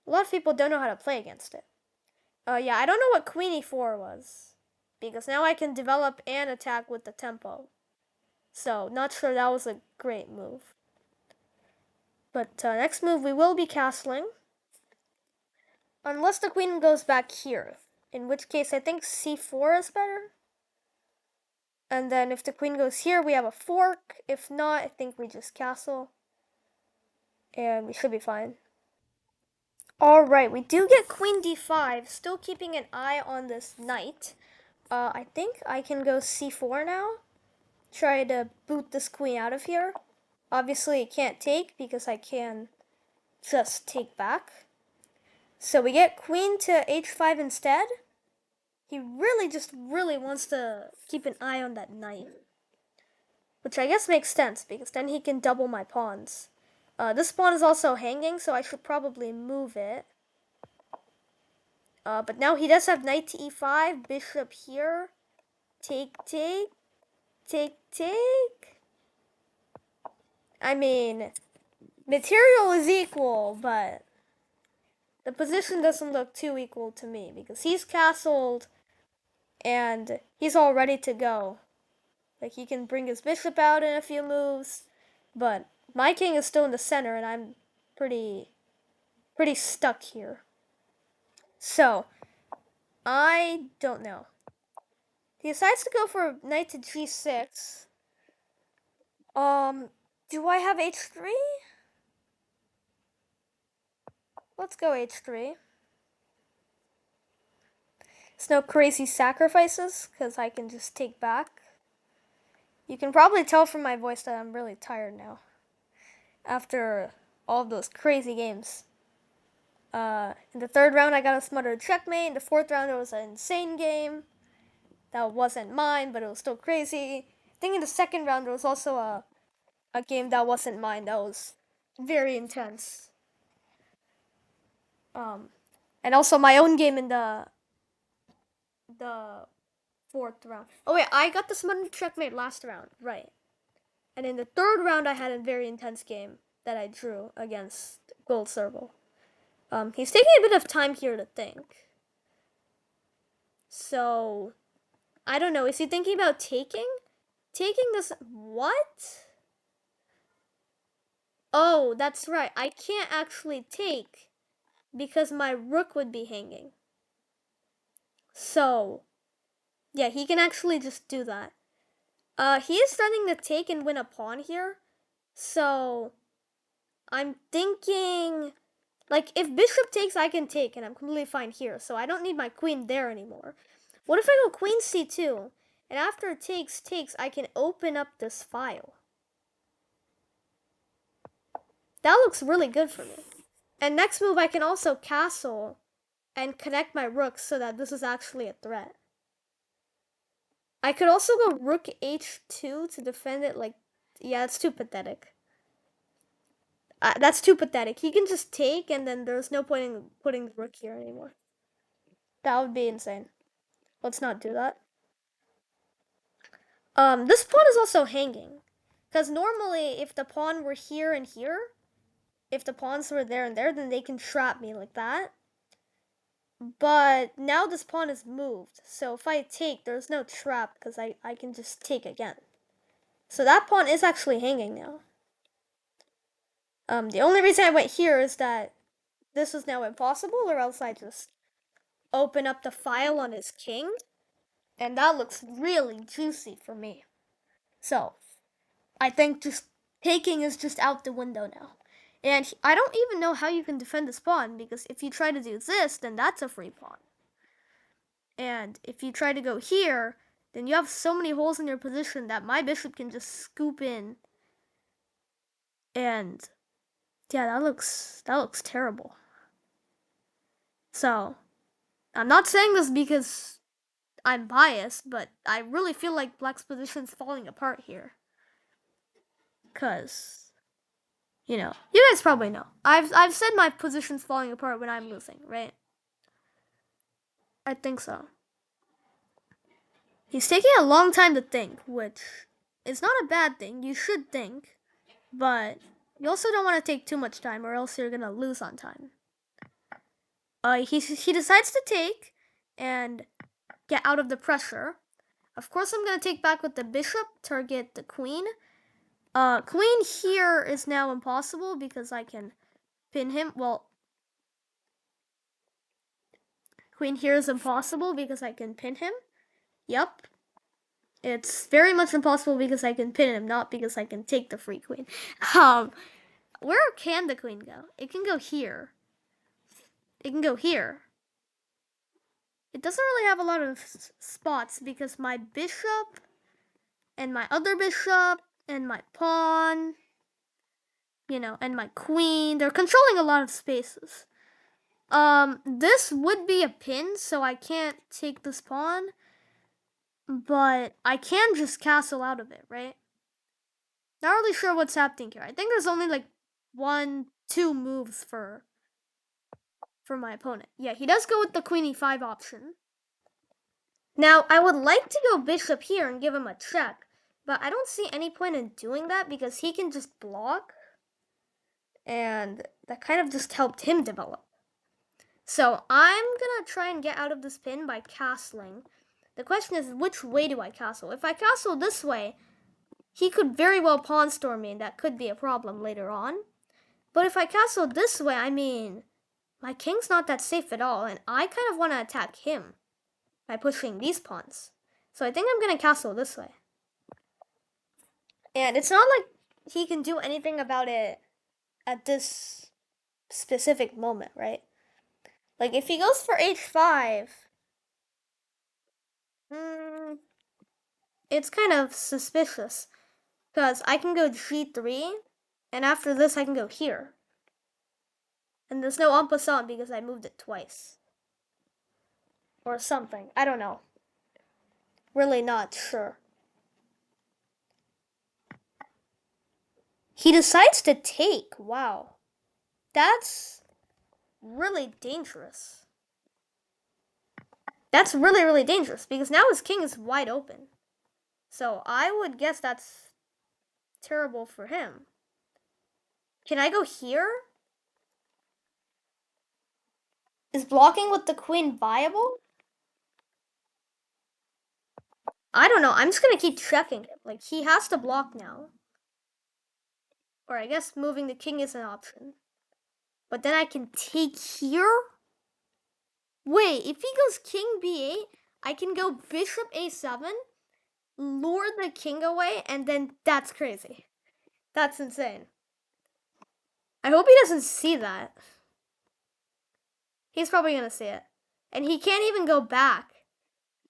A lot of people don't know how to play against it. Yeah, I don't know what Queen E4 was, because now I can develop and attack with the tempo. So, not sure that was a great move. But next move, we will be castling. Unless the queen goes back here, in which case I think C4 is better. And then if the queen goes here, we have a fork. If not, I think we just castle. And we should be fine. Alright, we do get queen d5, still keeping an eye on this knight. I think I can go c4 now. Try to boot this queen out of here. Obviously, it can't take because I can just take back. So we get queen to h5 instead. He really wants to keep an eye on that knight. Which I guess makes sense, because then he can double my pawns. This pawn is also hanging, so I should probably move it. But now he does have knight to e5, bishop here. Take, take, take, take. I mean, material is equal, but the position doesn't look too equal to me, because he's castled, and he's all ready to go. Like, he can bring his bishop out in a few moves, but my king is still in the center, and I'm pretty stuck here. So, I don't know. He decides to go for knight to g6. Do I have h3? Let's go h3. It's no crazy sacrifices, because I can just take back. You can probably tell from my voice that I'm really tired now. After all of those crazy games. In the third round, I got a smothered checkmate. In the fourth round, it was an insane game. That wasn't mine, but it was still crazy. I think in the second round, there was also a game that wasn't mine. That was very intense. And also my own game in the fourth round. Oh wait, I got the smothered checkmate last round, right? And in the third round, I had a very intense game that I drew against Gold Serval. He's taking a bit of time here to think. So, I don't know. Is he thinking about taking? Taking this... What? Oh, that's right. I can't actually take because my rook would be hanging. So, yeah, he can actually just do that. He is starting to take and win a pawn here. So, I'm thinking... Like, if bishop takes, I can take, and I'm completely fine here. So I don't need my queen there anymore. What if I go queen c2, and after it takes, I can open up this file? That looks really good for me. And next move, I can also castle and connect my rooks so that this is actually a threat. I could also go rook h2 to defend it. Like, yeah, it's too pathetic. That's too pathetic. He can just take, and then there's no point in putting the rook here anymore. That would be insane. Let's not do that. This pawn is also hanging. Because normally, if the pawn were here and here, if the pawns were there and there, then they can trap me like that. But now this pawn is moved. So if I take, there's no trap because I can just take again. So that pawn is actually hanging now. The only reason I went here is that this is now impossible, or else I just open up the file on his king. And that looks really juicy for me. So, I think just taking is just out the window now. And I don't even know how you can defend this pawn, because if you try to do this, then that's a free pawn. And if you try to go here, then you have so many holes in your position that my bishop can just scoop in. And yeah, that looks terrible. So, I'm not saying this because I'm biased, but I really feel like black's position's falling apart here. Cause, you guys probably know. I've said my position's falling apart when I'm losing, right? I think so. He's taking a long time to think, which is not a bad thing. You should think, but you also don't want to take too much time or else you're gonna lose on time. He decides to take and get out of the pressure. Of course, I'm gonna take back with the bishop, target the queen. Queen here is now impossible because I can pin him. Well, queen here is impossible because I can pin him. Yep. It's very much impossible because I can pin him, not because I can take the free queen. Where can the queen go? It can go here. It can go here. It doesn't really have a lot of spots because my bishop and my other bishop and my pawn, and my queen, they're controlling a lot of spaces. This would be a pin, so I can't take this pawn, but I can just castle out of it, right? Not really sure what's happening here. I think there's only like 1-2 moves for my opponent. Yeah, he does go with the queen e5 option. Now, I would like to go bishop here and give him a check, but I don't see any point in doing that because he can just block, and that kind of just helped him develop. So I'm gonna try and get out of this pin by castling. The question is, which way do I castle? If I castle this way, he could very well pawn storm me, and that could be a problem later on. But if I castle this way, I mean, my king's not that safe at all, and I kind of want to attack him by pushing these pawns. So I think I'm gonna castle this way. And it's not like he can do anything about it at this specific moment, right? Like if he goes for h5, it's kind of suspicious because I can go g3, and after this I can go here. And there's no en passant because I moved it twice. Or something. I don't know. Really not sure. He decides to take. Wow. That's really dangerous. That's really, really dangerous because now his king is wide open. So I would guess that's terrible for him. Can I go here? Is blocking with the queen viable? I don't know. I'm just gonna keep checking him. Like, he has to block now. Or I guess moving the king is an option. But then I can take here? Wait, if he goes king b8, I can go bishop a7, lure the king away, and then that's crazy. That's insane. I hope he doesn't see that. He's probably gonna see it. And he can't even go back.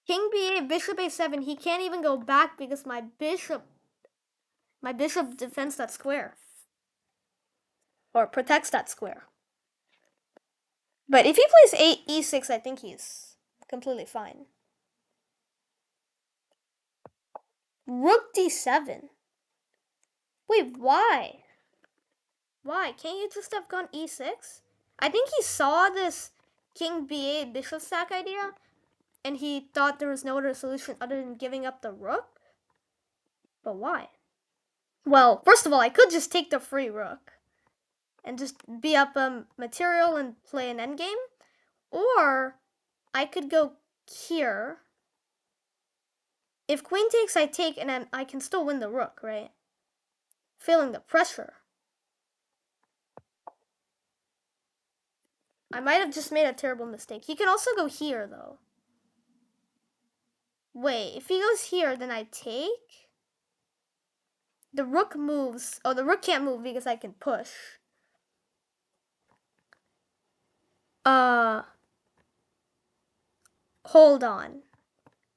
King b8, bishop a7, he can't even go back because my bishop defends that square. Or protects that square. But if he plays e6, I think he's completely fine. Rook d7. Wait, why? Why? Can't you just have gone e6? I think he saw this king b8 bishop stack idea, and he thought there was no other solution other than giving up the rook. But why? Well, first of all, I could just take the free rook and just be up material and play an endgame. Or I could go here. If queen takes, I take, and I can still win the rook, right? Feeling the pressure. I might have just made a terrible mistake. He can also go here, though. Wait, if he goes here, then I take? The rook moves. Oh, the rook can't move because I can push. Hold on.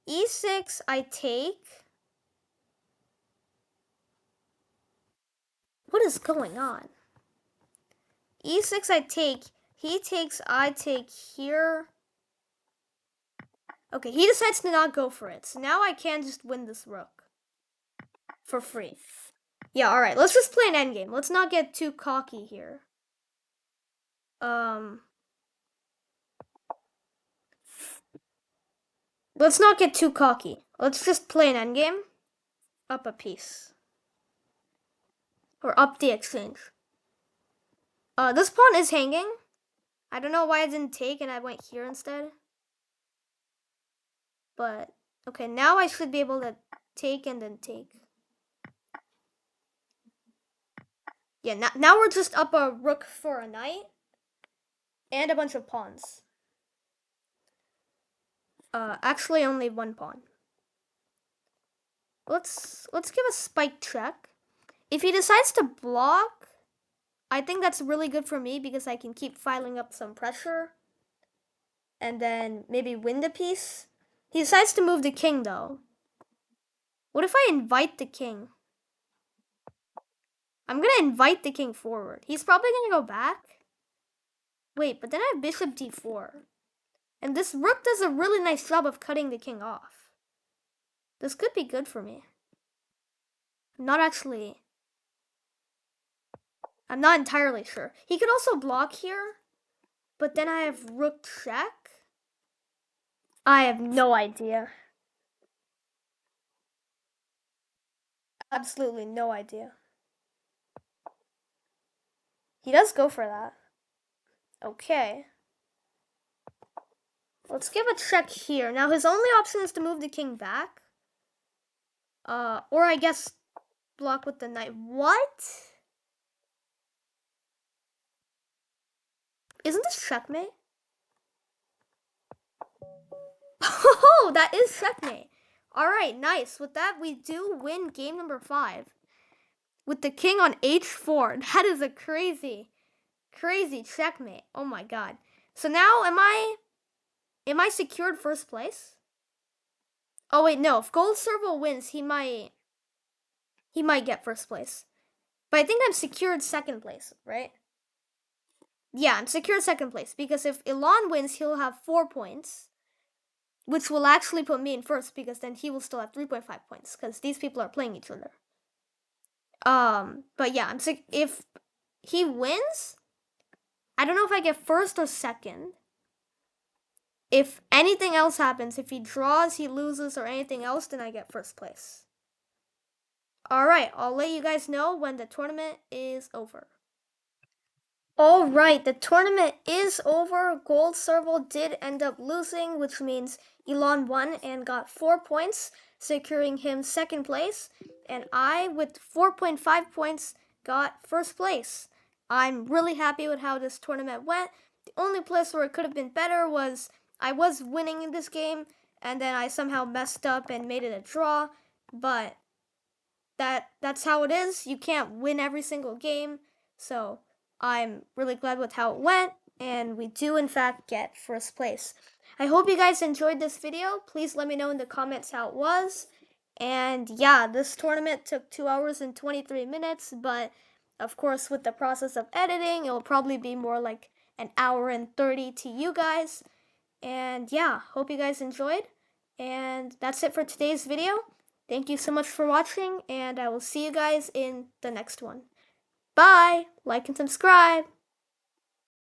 e6, I take. What is going on? e6, I take. He takes, I take here. Okay, he decides to not go for it. So now I can just win this rook. For free. Yeah, alright. Let's just play an endgame. Let's not get too cocky here. Let's not get too cocky. Let's just play an endgame. Up a piece. Or up the exchange. This pawn is hanging. I don't know why I didn't take and I went here instead. But, okay, now I should be able to take and then take. Yeah, now we're just up a rook for a knight. And a bunch of pawns. Actually only one pawn. Let's give a spike check. If he decides to block, I think that's really good for me because I can keep filing up some pressure. And then maybe win the piece. He decides to move the king though. What if I invite the king? I'm gonna invite the king forward. He's probably gonna go back. Wait, but then I have bishop d4. And this rook does a really nice job of cutting the king off. This could be good for me. I'm not entirely sure. He could also block here, but then I have rook check. I have no idea. Absolutely no idea. He does go for that. Okay. Let's give a check here. Now his only option is to move the king back. Or I guess block with the knight. What? Isn't this checkmate? Oh, that is checkmate. All right, nice. With that, we do win game number 5. With the king on h4. That is a crazy checkmate. Oh my god. So now am I secured first place? Oh wait, no. If Gold Serval wins, he might get first place. But I think I'm secured second place, right? Yeah, I'm secured second place because if Elon wins, he'll have 4 points, which will actually put me in first because then he will still have 3.5 points because these people are playing each other. But yeah, if he wins, I don't know if I get first or second. If anything else happens, if he draws, he loses, or anything else, then I get first place. Alright, I'll let you guys know when the tournament is over. Alright, the tournament is over. Gold Serval did end up losing, which means Elon won and got 4 points, securing him second place. And I, with 4.5 points, got first place. I'm really happy with how this tournament went. The only place where it could have been better was I was winning in this game, and then I somehow messed up and made it a draw. But that's how it is. You can't win every single game. So I'm really glad with how it went, and we do in fact get first place. I hope you guys enjoyed this video. Please let me know in the comments how it was. And yeah, this tournament took 2 hours and 23 minutes, but of course with the process of editing, it will probably be more like an hour and 30 to you guys. And yeah, hope you guys enjoyed. And that's it for today's video. Thank you so much for watching, and I will see you guys in the next one. Bye! Like and subscribe!